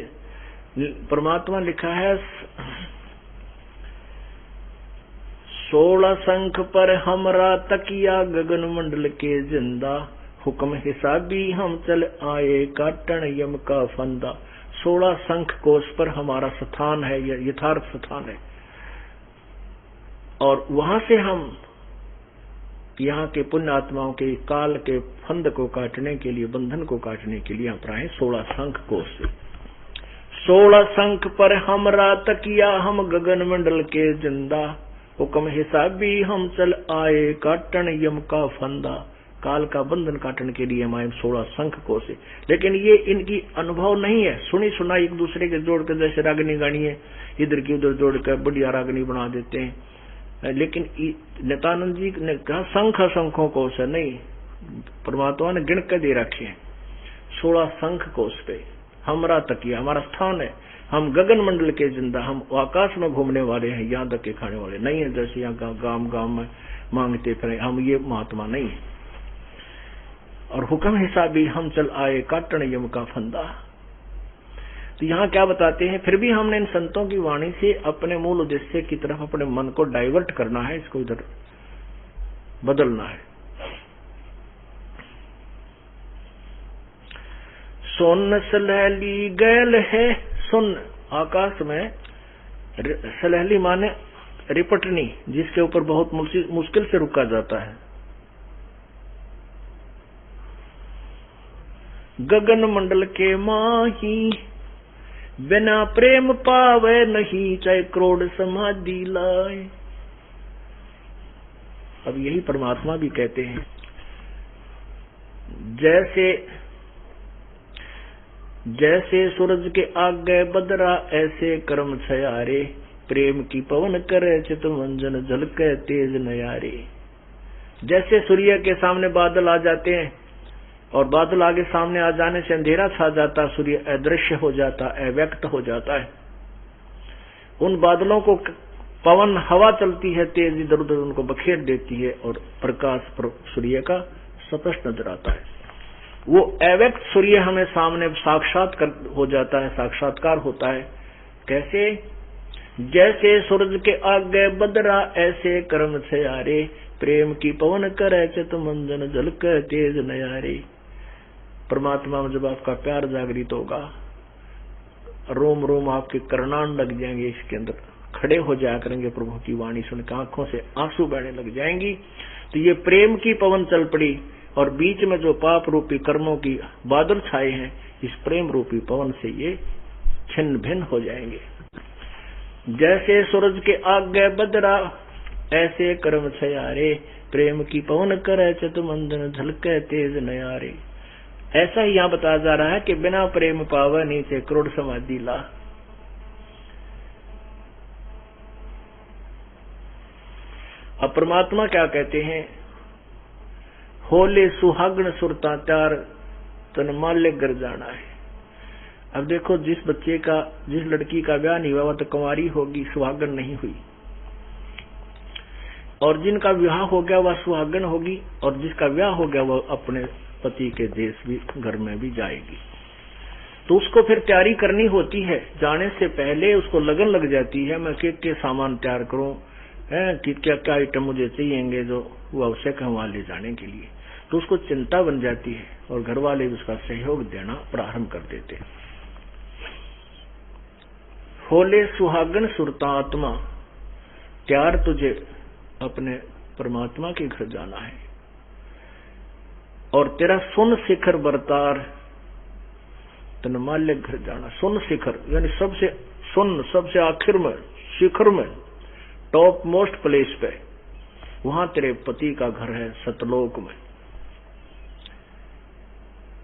परमात्मा लिखा है 16 शंख पर हमरा तकिया गगन मंडल के जिंदा, हुक्म हिसाबी हम चल आए काटन यम का फंदा। 16 शंख कोश पर हमारा स्थान है, यथार्थ स्थान है, और वहां से हम यहाँ के पुण्य आत्माओं के काल के फंद को काटने के लिए, बंधन को काटने के लिए यहाँ पर आए 16 शंख कोश से। 16 शंख पर हमरा तकिया हम गगन मंडल के जिंदा, हुक्म हिसाबी हम चल आए काटन यम का फंदा। काल का बंधन काटने के लिए हम आए 16 शंख को से। लेकिन ये इनकी अनुभव नहीं है, सुनी सुना एक दूसरे के जोड़ कर, जैसे रागनी गानी है इधर की उधर जोड़ कर बढ़िया रागनी बना देते हैं। लेकिन नित्यानंद जी ने कहा शंख शंखों को से नहीं, परमात्मा ने गिण के दे रखे हैं 16 शंख कोश पे। हमरा तकिया हमारा स्थान है, हम गगन मंडल के जिंदा, हम आकाश में घूमने वाले हैं, यहाँ तक के खाने वाले नहीं है जैसे यहाँ गांव गांव में मांगते फिरे, हम ये महात्मा नहीं है। और हुक्म हिसाबी हम चल आए काटन यम का फंदा। तो यहाँ क्या बताते हैं, फिर भी हमने इन संतों की वाणी से अपने मूल उद्देश्य की तरफ अपने मन को डाइवर्ट करना है, इसको इधर बदलना है। सोन सलहली गैल है, सुन आकाश में, सलहली माने रिपटनी, जिसके ऊपर बहुत मुश्किल से रुका जाता है। गगन मंडल के माही बिना प्रेम पावे नहीं, चाहे करोड़ समाधि लाए। अब यही परमात्मा भी कहते हैं, जैसे सूरज के आगे बदरा ऐसे कर्म छयारे, प्रेम की पवन करे चितमंजन झलके तेज नयारे। जैसे सूर्य के सामने बादल आ जाते हैं और बादल आगे सामने आ जाने से अंधेरा छा जाता, सूर्य अदृश्य हो जाता, अव्यक्त हो जाता है। उन बादलों को पवन हवा चलती है तेज, इधर उधर उनको बखेर देती है और प्रकाश सूर्य का स्पष्ट नजर आता है। वो अव्यक्त सूर्य हमें सामने हो जाता है, साक्षात्कार होता है। कैसे? जैसे सूरज के आगे बदरा, ऐसे कर्म से यारे, प्रेम की पवन करे चित मंजन झलक तेज नयारे। परमात्मा में जब आपका प्यार जागृत होगा, रोम रोम आपके करनान लग जाएंगे, इसके अंदर खड़े हो जाया करेंगे, प्रभु की वाणी सुनकर आंखों से आंसू बहने लग जाएंगी। तो ये प्रेम की पवन चल पड़ी और बीच में जो पाप रूपी कर्मों की बादल छाए हैं, इस प्रेम रूपी पवन से ये छिन्न भिन्न हो जाएंगे। जैसे सूरज के आगे बदरा, ऐसे कर्म छयारे, प्रेम की पवन करे चित मंदन झलके तेज नयारे। ऐसा ही यहाँ बताया जा रहा है कि बिना प्रेम पावे नीचे क्रोध समाधि ला। अब परमात्मा क्या कहते हैं? होले सुहागण सुरता त्यार, तन माल्य गर जाना है। अब देखो, जिस लड़की का ब्याह नहीं हुआ वह तो कुंवारी होगी, सुहागन नहीं हुई, और जिनका विवाह हो गया वह सुहागन होगी, और जिसका ब्याह हो गया वह अपने पति के देश भी, घर में भी जाएगी। तो उसको फिर तैयारी करनी होती है, जाने से पहले उसको लगन लग जाती है, मैं के सामान तैयार करूं, कि क्या क्या आइटम मुझे चाहिएंगे जो वो आवश्यक है वहां ले जाने के लिए। तो उसको चिंता बन जाती है और घर वाले उसका सहयोग देना प्रारंभ कर देते हैं। होले सुहागन सुरता आत्मा, त्यार तुझे अपने परमात्मा के घर जाना है, और तेरा सुन शिखर बरतार, तनमाल्य घर जाना। सुन शिखर यानी सबसे आखिर में, शिखर में, टॉप मोस्ट प्लेस पे, वहां तेरे पति का घर है, सतलोक में।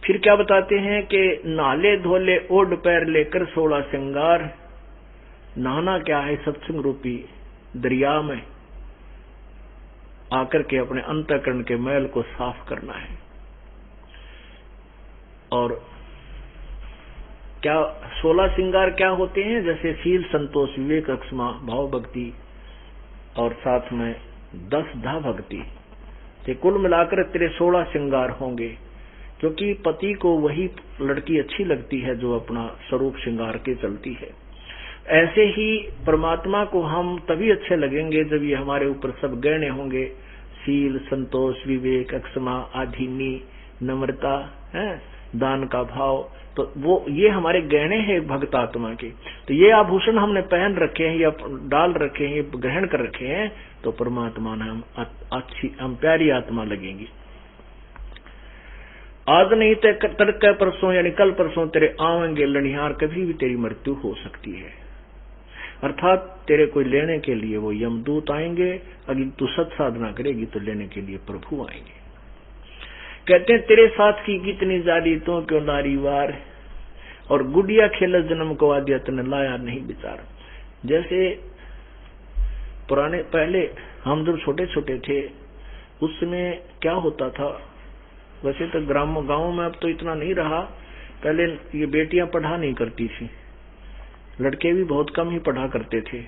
फिर क्या बताते हैं कि नाले धोले ओढ़ पैर लेकर 16 श्रृंगार। नहाना क्या है? सत्संग रूपी दरिया में आकर के अपने अंतःकरण के मैल को साफ करना है। और क्या 16 श्रृंगार क्या होते हैं? जैसे शील, संतोष, विवेक, अक्षमा, भाव, भक्ति, और साथ में 10 धा भक्ति। ये कुल मिलाकर तेरे 16 श्रृंगार होंगे, क्योंकि पति को वही लड़की अच्छी लगती है जो अपना स्वरूप श्रृंगार के चलती है। ऐसे ही परमात्मा को हम तभी अच्छे लगेंगे जब ये हमारे ऊपर सब गहने होंगे, शील, संतोष, विवेक, अक्षमा, आधीनी, नम्रता, दान का भाव। तो वो ये हमारे गहने हैं भक्त आत्मा के। तो ये आभूषण हमने पहन रखे हैं या डाल रखे हैं, ग्रहण कर रखे हैं, तो परमात्मा ने हम प्यारी आत्मा लगेंगी। आज नहीं तो तड़के परसों यानी कल परसों तेरे आवेंगे लनिहार, कभी भी तेरी मृत्यु हो सकती है। अर्थात तेरे कोई लेने के लिए वो यमदूत आएंगे, अगर तू सत साधना करेगी तो लेने के लिए प्रभु आएंगे। कहते हैं तेरे साथ की कितनी जारी तो क्यों नारी वार, और गुड़िया खेल जन्म को आदिया तने लाया नहीं विचार। जैसे पहले हम जब छोटे छोटे थे उस समय क्या होता था, वैसे तो गांव में अब तो इतना नहीं रहा, पहले ये बेटियां पढ़ा नहीं करती थी, लड़के भी बहुत कम ही पढ़ा करते थे।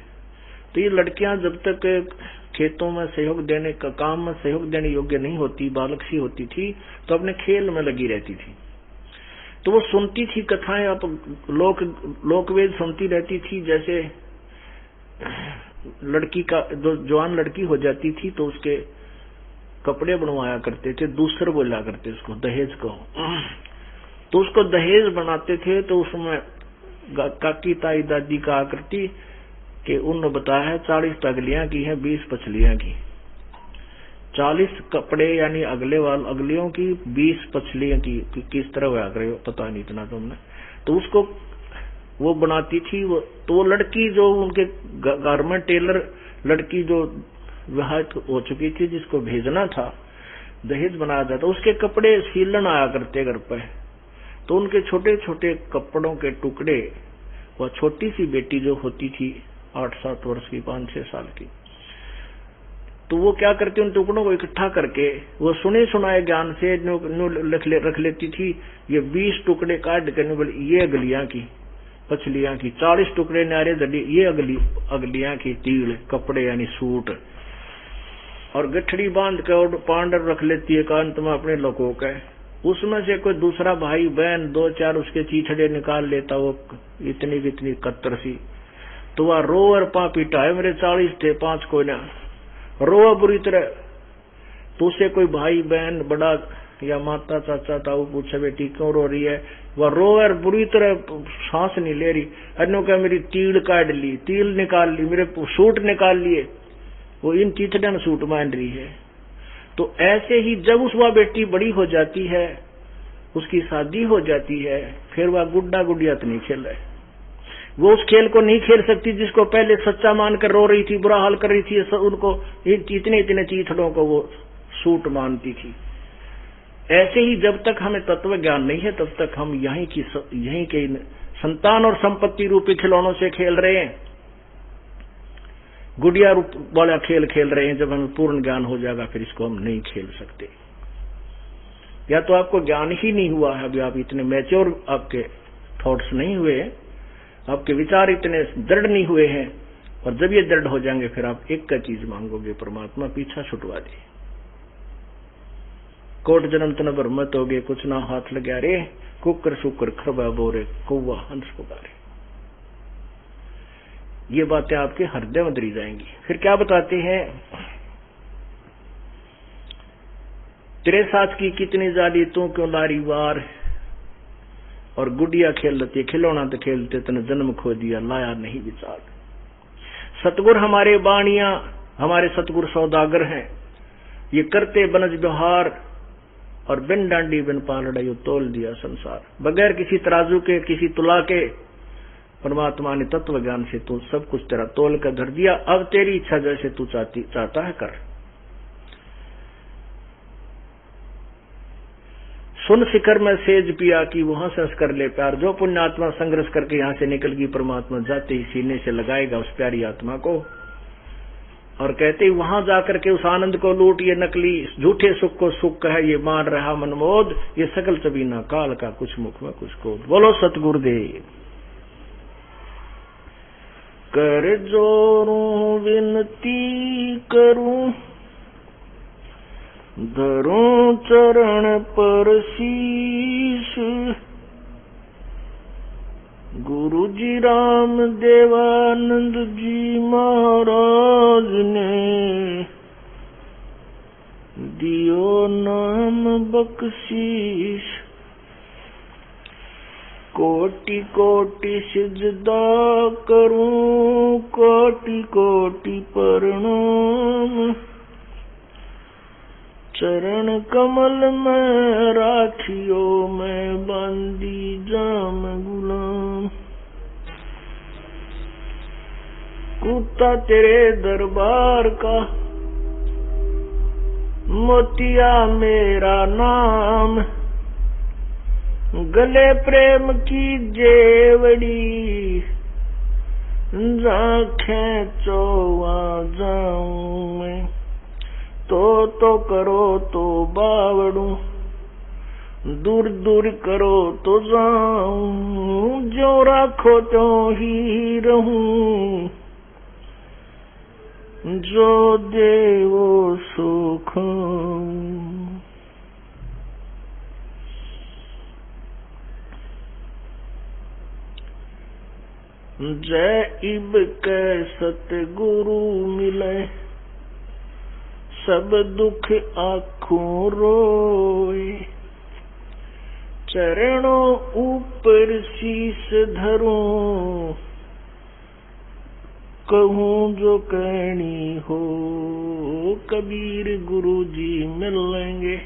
तो ये लड़कियां जब तक खेतों में सहयोग देने का काम में सहयोग देने योग्य नहीं होती, बालक सी होती थी, तो अपने खेल में लगी रहती थी। तो वो सुनती थी कथाएं, अब लोकवेद सुनती रहती थी। जैसे लड़की का जो जवान लड़की हो जाती थी तो उसके कपड़े बनवाया करते थे, दूसर बोला करते उसको, दहेज कहो। तो उसको दहेज बनाते थे, तो उसमें काकी ताई दादी कहा करती कि उन्होंने बताया है 40 तगलियां की हैं, 20 पछलियां की। 40 कपड़े यानी अगलियों की, 20 पछलियां की। किस तरह होया करे पता नहीं इतना तुमने। तो उसको वो बनाती थी वो। तो वो लड़की जो उनके गारमेंट टेलर लड़की जो विवाह हो चुकी थी, जिसको भेजना था, दहेज बनाया जाता, उसके कपड़े सीलन आया करते घर पे। तो उनके छोटे छोटे कपड़ों के टुकड़े वह छोटी सी बेटी जो होती थी 8-7 वर्ष की, 5-6 साल की, तो तो वो क्या करती, उन टुकड़ों को इकट्ठा करके वो सुने सुनाए ज्ञान से रख लेती थी। ये 20 टुकड़े काट करने बोले ये अगलियां की, पछलियां की, 40 टुकड़े नारे दड़ी, ये अगलियां की तील कपड़े यानी सूट, और गठड़ी बांध के और पांडर रख लेती है एकांत में अपने लोगों का। उसमें से कोई दूसरा भाई बहन 2-4 उसके चीथड़े निकाल लेता, वो इतनी कितनी कत्तर सी, तो वह रो और पा पीटा है, मेरे 40 थे 5 कोई ना, रो बुरी तरह। तो उसे कोई भाई बहन बड़ा या माता चाचा ताऊ पूछे बेटी क्यों रो रही है, वह रो और बुरी तरह सांस नहीं ले रही, अन्यों का मेरी तील काट ली, तील निकाल ली, मेरे सूट निकाल लिए, वो इन चीथड़े ने सूट मान रही है। तो ऐसे ही जब उस वह बेटी बड़ी हो जाती है, उसकी शादी हो जाती है, फिर वह गुड्डा गुड़िया तो नहीं खेल रहे, वो उस खेल को नहीं खेल सकती जिसको पहले सच्चा मानकर रो रही थी, बुरा हाल कर रही थी, उनको इतने इतने चीथड़ों को वो सूट मानती थी। ऐसे ही जब तक हमें तत्व ज्ञान नहीं है तब तक हम यहीं के संतान और संपत्ति रूपी खिलौनों से खेल रहे हैं, गुड़िया रूप वाला खेल खेल रहे हैं। जब हमें पूर्ण ज्ञान हो जाएगा फिर इसको हम नहीं खेल सकते। या तो आपको ज्ञान ही नहीं हुआ है, अभी आप इतने मैच्योर आपके थॉट्स नहीं हुए, आपके विचार इतने दृढ़ नहीं हुए हैं, और जब ये दृढ़ हो जाएंगे फिर आप एक का चीज मांगोगे, परमात्मा पीछा छुटवा दे। कोट जन्म तन ब्रह्मत हो गए, कुछ ना हाथ लगा रे, कुकर शुकर खरबा बोरे, कौवा हंस पुकारे। ये बातें आपके हृदय में दरी जाएंगी। फिर क्या बताते हैं, तेरे साथ की कितनी जाली तू क्यों लारी वार, और गुड़िया खेल लेती, खिलौना तो खेलते तने जन्म खो दिया, लाया नहीं विचार। सतगुर हमारे बाणिया, हमारे सतगुर सौदागर हैं, ये करते बनज व्यवहार, और बिन डांडी बिन पालड़ा यो तोल दिया संसार। बगैर किसी तराजू के, किसी तुला के, परमात्मा ने तत्व ज्ञान से तू सब कुछ तेरा तोल कर धर दिया। अब तेरी इच्छा जैसे तू चाहता है कर। सुन शिखर में सेज पिया की, वहां से कर ले प्यार, जो पुण्यात्मा संघर्ष करके यहां से निकल गई, परमात्मा जाते ही सीने से लगाएगा उस प्यारी आत्मा को, और कहते ही वहां जाकर के उस आनंद को लूट। ये नकली झूठे सुख को सुख है, ये मान रहा मनमोद, ये सकल चबीना काल का, कुछ मुख में कुछ क्रोध। बोलो सतगुरुदेव। कर जोरूं विनती करूं, धरूं चरण पर शीश, गुरु जी राम देवानंद जी महाराज ने दियो नाम बख्शीश। कोटि कोटि सिजदा करूं, कोटि कोटि प्रणाम, चरण कमल में राखियो मैं बंदी जाम गुलाम। कुत्ता तेरे दरबार का, मोतिया मेरा नाम, गले प्रेम की जेवड़ी, राखें चोवा जाऊं मैं, तो करो तो बावड़ू, दूर दूर करो तो जाऊं, जो राखो तो ही रहूं, जो देवो सुख। जय इब के सतगुरु मिले, सब दुख आँखों रोए, चरणों ऊपर शीश धरूं, कहूं जो कहनी हो, कबीर गुरु जी मिलेंगे,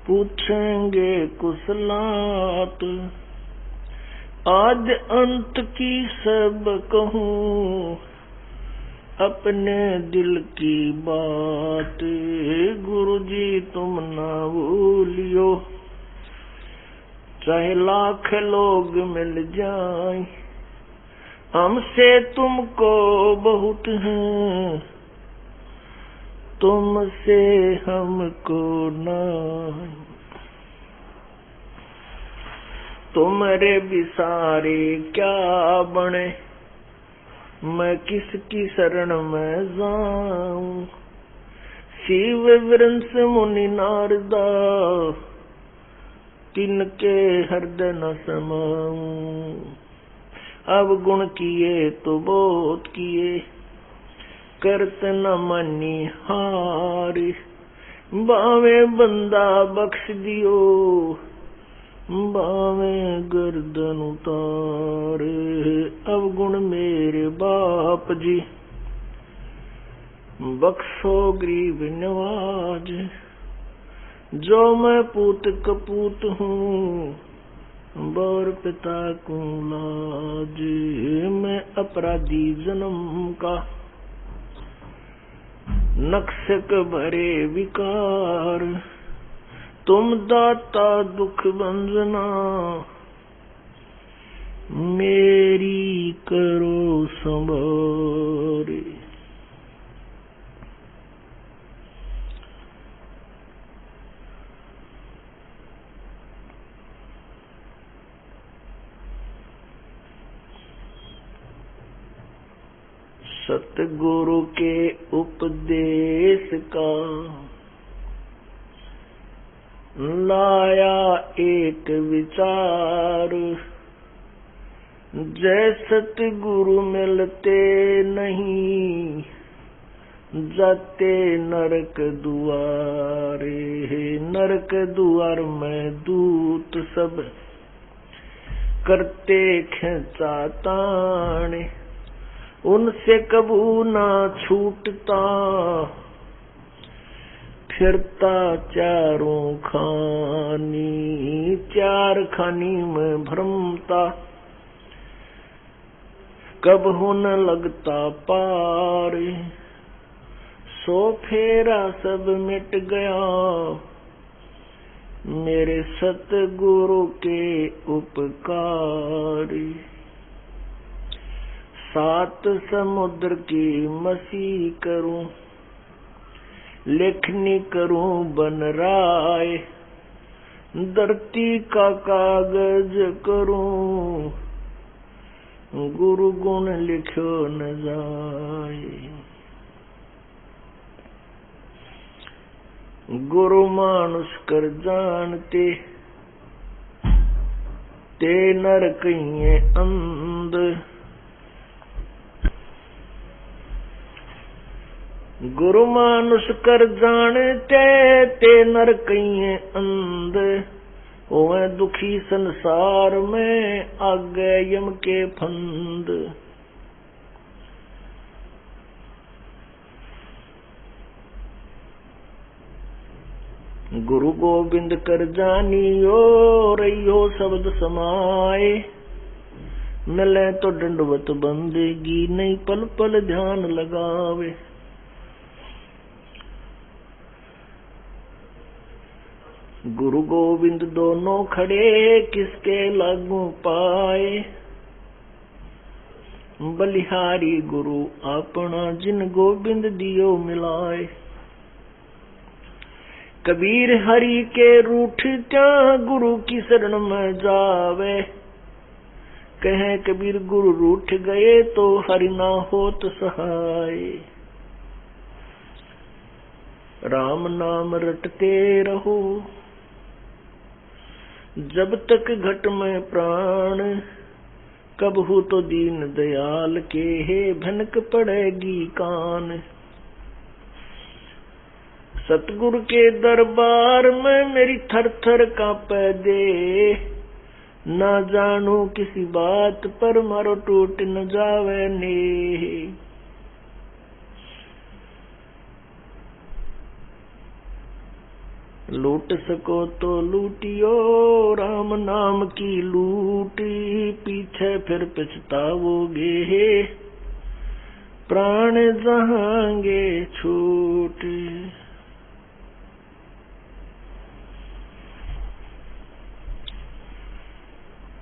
पूछेंगे कुशलात, आद अंत की सब कहूं, अपने दिल की बात, गुरु जी तुम ना भूलियो, चाहे लाख लोग मिल जाएं, हमसे तुमको बहुत है, तुमसे हमको ना, तुम्हारे बिसारे क्या बने, मैं किसकी शरण में जाऊं। शिव वृंश मुनि नारदा, तिनके हृदय न समाऊं। अब गुण किए तो बहुत किए, करत न मनी हारी। बावे बंदा बख्श दियो, बावे गर्दन उतारे। अब गुण मेरे बाप जी, बख्शो गरीब नवाज। जो मैं पूत कपूत हूँ, बौर पिता को लाज। मैं अपराधी जन्म का, नक्शक भरे विकार। तुम दाता दुख भंजना, मेरी करो संभारे। सतगुरु के उपदेश का लाया एक विचार। जय सतगुरु मिलते नहीं, जाते नरक दुआरे। नरक द्वार में दूत सब करते खेचा ताने, उनसे कबू ना छूटता। फिरता चारों खानी, चार खानी में भ्रमता। कब हो न लगता पार, सो फेरा सब मिट गया, मेरे सतगुरु के उपकार। सात समुद्र की मसी करूं, लेखनी करूं बन राय। धरती का कागज करूं, गुरु गुण लिखो न जाए। गुरु मानुष कर जानते, ते नर कहिए अंध। गुरु मानुष कर जानते, ते नर कहिए अंध। ओए दुखी संसार में, आगे यम के फंद। गुरु गोविंद कर जानियो, रहियो शब्द समाए। मिले तो दंडवत बंदेगी, नहीं पल पल ध्यान लगावे। गुरु गोविंद दोनों खड़े, किसके लागू पाए। बलिहारी गुरु अपना, जिन गोविंद दियो मिलाए। कबीर हरि के रूठ क्या, गुरु की शरण में जावे। कहे कबीर गुरु रूठ गए, तो हरि ना होत सहाय। राम नाम रटते रहो, जब तक घट में प्राण। कब हो तो दीन दयाल के, हे भनक पड़ेगी कान। सतगुरु के दरबार में मेरी थर थर कांपे दे। ना जानू किसी बात पर, मारो टूट न जावे ने। लूट सको तो लूटियो, राम नाम की लूटी। पीछे फिर पछताओगे, प्राण जाएंगे छूट।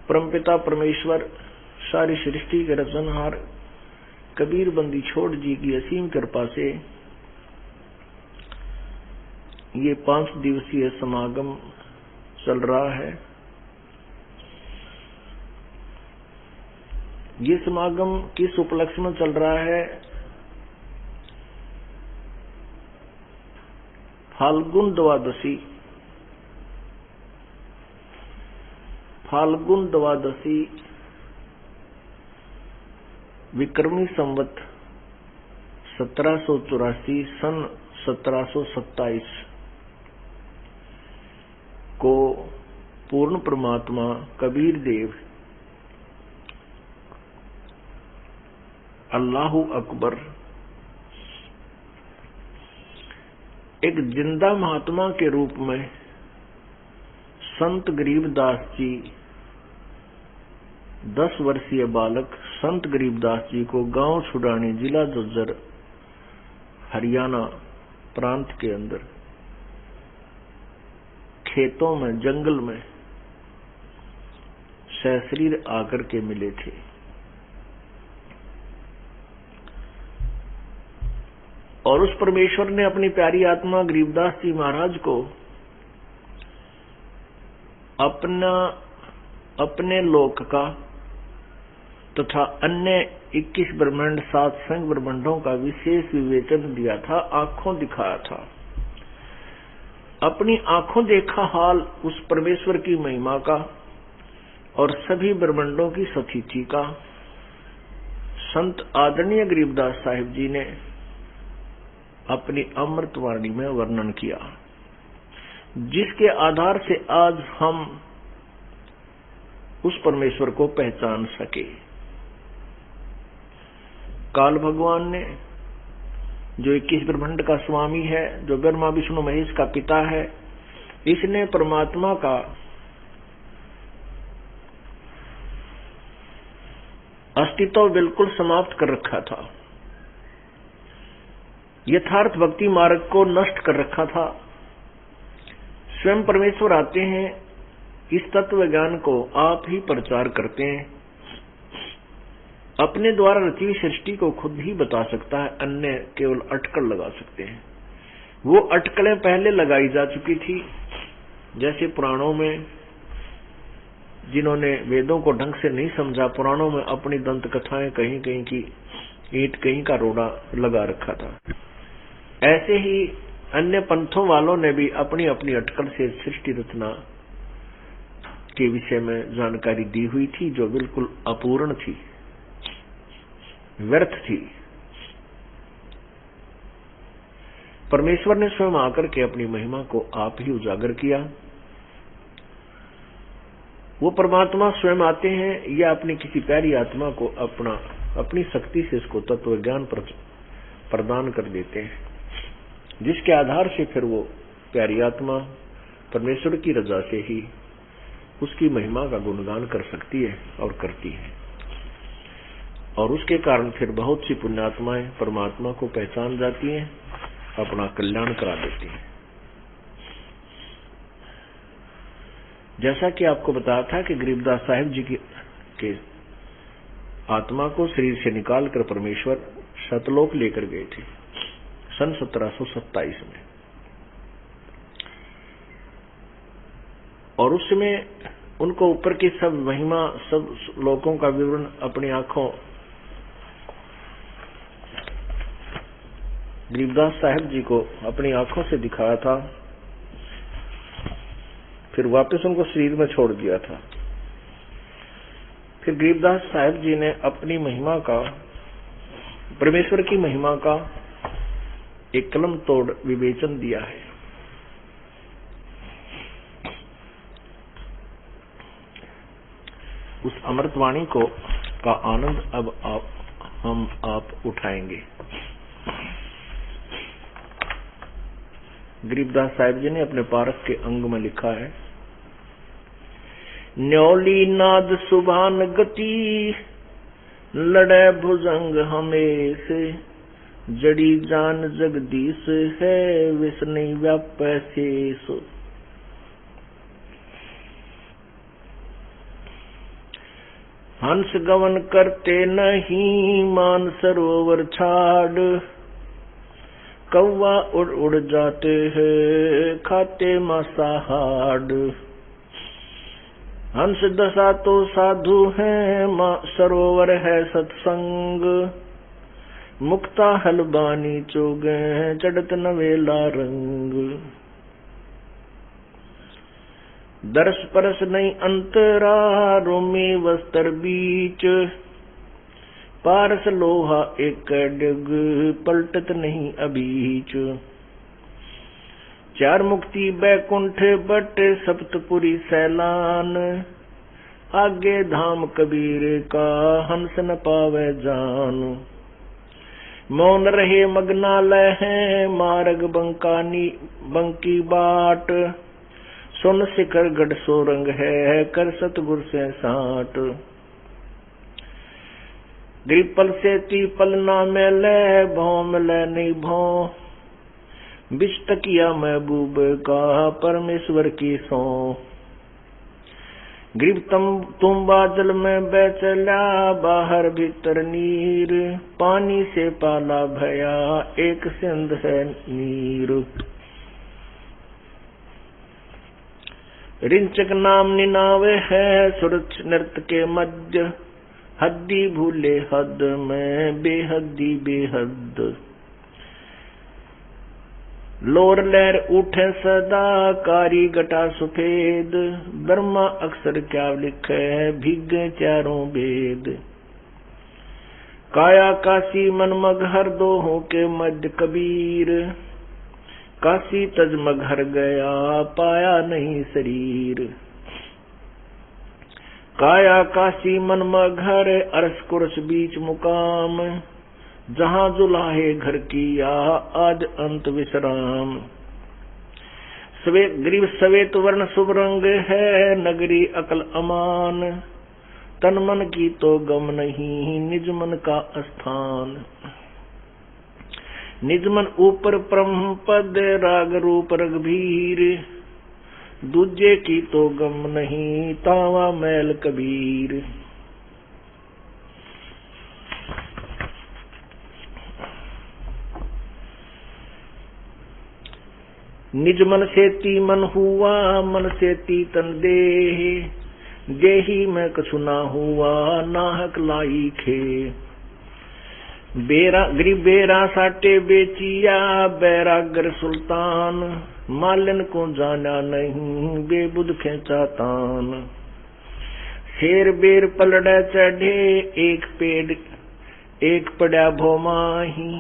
परमपिता परमेश्वर सारी सृष्टि के रचनहार कबीर बंदी छोड़ जी की असीम कृपा से ये 5 दिवसीय समागम चल रहा है। ये समागम किस उपलक्ष्य में चल रहा है? फाल्गुन द्वादशी। फाल्गुन द्वादशी विक्रमी संवत 1784 सन 1727 को पूर्ण परमात्मा कबीर देव अल्लाहु अकबर एक जिंदा महात्मा के रूप में संत गरीबदास जी 10 वर्षीय बालक संत गरीबदास जी को गांव छुड़ानी जिला झज्जर हरियाणा प्रांत के अंदर खेतों में जंगल में सशरीर आकर के मिले थे। और उस परमेश्वर ने अपनी प्यारी आत्मा गरीबदास जी महाराज को अपने लोक का तथा अन्य 21 ब्रह्मांड 7 संग ब्रह्मांडों का विशेष विवेचन दिया था, आंखों दिखाया था। अपनी आंखों देखा हाल उस परमेश्वर की महिमा का और सभी ब्रह्मांडों की सतिथि का संत आदरणीय गरीबदास साहिब जी ने अपनी अमृतवाणी में वर्णन किया, जिसके आधार से आज हम उस परमेश्वर को पहचान सके। काल भगवान ने, जो 21 ब्रह्मांड का स्वामी है, जो ब्रह्मा विष्णु महेश का पिता है, इसने परमात्मा का अस्तित्व बिल्कुल समाप्त कर रखा था, यथार्थ भक्ति मार्ग को नष्ट कर रखा था। स्वयं परमेश्वर आते हैं, इस तत्व ज्ञान को आप ही प्रचार करते हैं। अपने द्वारा रची हुई सृष्टि को खुद ही बता सकता है, अन्य केवल अटकल लगा सकते हैं। वो अटकलें पहले लगाई जा चुकी थी, जैसे पुराणों में जिन्होंने वेदों को ढंग से नहीं समझा, पुराणों में अपनी दंत कथाएं कहीं कहीं की ईंट कहीं का रोड़ा लगा रखा था। ऐसे ही अन्य पंथों वालों ने भी अपनी अपनी अटकल से सृष्टि रचना के विषय में जानकारी दी हुई थी, जो बिल्कुल अपूर्ण थी, व्यर्थ थी। परमेश्वर ने स्वयं आकर के अपनी महिमा को आप ही उजागर किया। वो परमात्मा स्वयं आते हैं या अपनी किसी प्यारी आत्मा को अपनी शक्ति से इसको तत्व ज्ञान प्रदान कर देते हैं, जिसके आधार से फिर वो प्यारी आत्मा परमेश्वर की रजा से ही उसकी महिमा का गुणगान कर सकती है और करती है। और उसके कारण फिर बहुत सी पुण्यात्माएं परमात्मा को पहचान जाती हैं, अपना कल्याण करा देती हैं। जैसा कि आपको बताया था कि गरीबदास साहिब जी के आत्मा को शरीर से निकालकर परमेश्वर सतलोक लेकर गए थे सन 1727 में। और उस समय उनको ऊपर की सब महिमा, सब लोकों का विवरण अपनी आंखों गरीबदास साहिब जी को अपनी आंखों से दिखाया था, फिर वापस उनको शरीर में छोड़ दिया था। फिर गरीबदास साहिब जी ने अपनी महिमा का, परमेश्वर की महिमा का एक कलम तोड़ विवेचन दिया है। उस अमृतवाणी को का आनंद अब आप उठाएंगे। गरीबदास साहिब जी ने अपने पारक के अंग में लिखा है, न्योली नाद सुभान गति लड़े भुजंग हमें से, जड़ी जान जगदीश है विष्णु व्यापै शेष। हंस गवन करते नहीं मान सरोवर छाड़, कौवा उड़ उड़ जाते हैं खाते मांसाहार। हंस दशा तो साधु है सरोवर है सत्संग। मुक्ता हलबानी चोगे चढ़त नवेला रंग। दर्श परस नहीं अंतरा रोमी वस्त्र बीच। पारस लोहा एक डिग पलटत नहीं अबीच। चार मुक्ति बैकुंठ बट सप्तपुरी सैलान। आगे धाम कबीर का हंस न पावे जान। मौन रहे मगनालय है मार्ग बंकी बाट। सुन शिखर गढ़ सोरंग है कर सतगुर से साट। ग्रिपल से तीपल ना मैले भौ मिले नहीं भौ। बिस्तकिया महबूब का परमेश्वर की सौ। ग्रीब तुम बादल में बैचला बाहर भीतर नीर। पानी से पाला भया एक सिंध है नीर। रिंचक नाम निनावे है सुरत नृत्य के मध्य। हद्दी भूले हद में बेहद्दी बेहद। लोर लहर उठे सदा कारी गटा सफेद। ब्रह्मा अक्षर क्या लिखे भीगे चारों वेद। काया काशी मन मगहर दोहों के मध्य कबीर। काशी तज मगहर गया पाया नहीं शरीर। काया काशी मन मगहर अरस कुरस बीच मुकाम। जहाँ जुलाहे घर किया आज अंत विश्राम। ग्रीव सवेत वर्ण शुभ रंग है नगरी अकल अमान। तन मन की तो गम नहीं निज मन का स्थान। निज मन ऊपर ब्रह्म पद राग रूप रघुवीर। दूजे की तो गम नहीं तावा मैल कबीर। निज मन से ती मन हुआ मन से ती तन देह। देही में कछु ना हुआ नाहक लाई खे। बेरा साटे बेचिया बैरागर सुल्तान। मालन को जाना नहीं बेबुद खेचा तान। शेर बेर पलड़ा चढ़े एक पेड़ एक पड़ा भोमाही।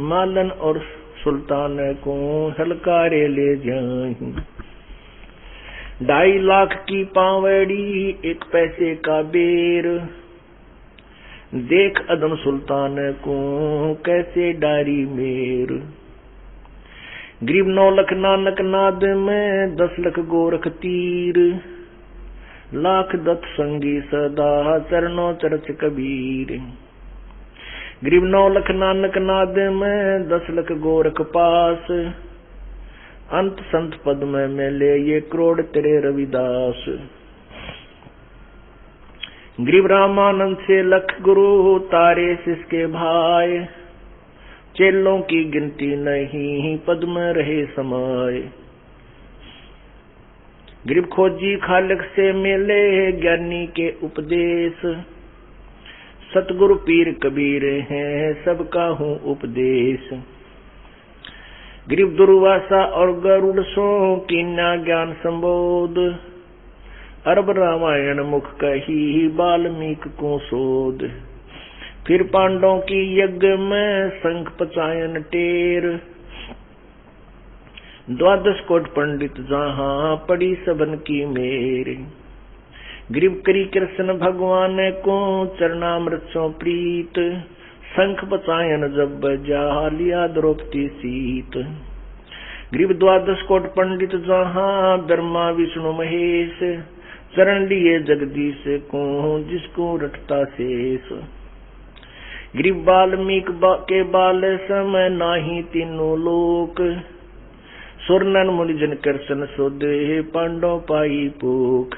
मालन और सुल्तान को हलकारे ले जाही। 2.5 लाख की पावड़ी 1 पैसे का बेर। देख अदम सुल्तान को कैसे डारी मेर। ग्रीब 9 लाख नानक नाद में 10 लाख गोरख तीर। लाख दत्त संगी सदा चरणों चरच कबीर। ग्रीब 9 लाख नानक नाद में 10 लाख गोरख पास। अंत संत पद में मिले ये करोड़ तेरे रविदास। ग्रीब रामानंद से लख गुरु तारे सिसके भाई। चेलों की गिनती नहीं पद में रहे समाये। ग्रीब खोजी खालिक से मिले ज्ञानी के उपदेश। सतगुरु पीर कबीर हैं सबका हूँ उपदेश। ग्रीब दुर्वासा और गरुड़ सो कीन्या ज्ञान संबोध। अरब रामायण मुख कही वाल्मीक को सोध। फिर पांडवों की यज्ञ में शंख पचायन टेर। 12 कोट पंडित जहाँ पड़ी सबन की मेर। ग्रीब करी कृष्ण भगवान को चरणामृत सो प्रीत। शंख बचायन जब बजा लिया द्रौपदी सीत। ग्रीब 12 कोट पंडित जहाँ ब्रह्मा विष्णु महेश। चरण लिए जगदीश को जिसको रटता शेष। ग्रीब वाल्मीक के बाल समय नाही तीनों लोक। सुरनन मुनिजन कृष्ण सुध पांडव पाई पोख।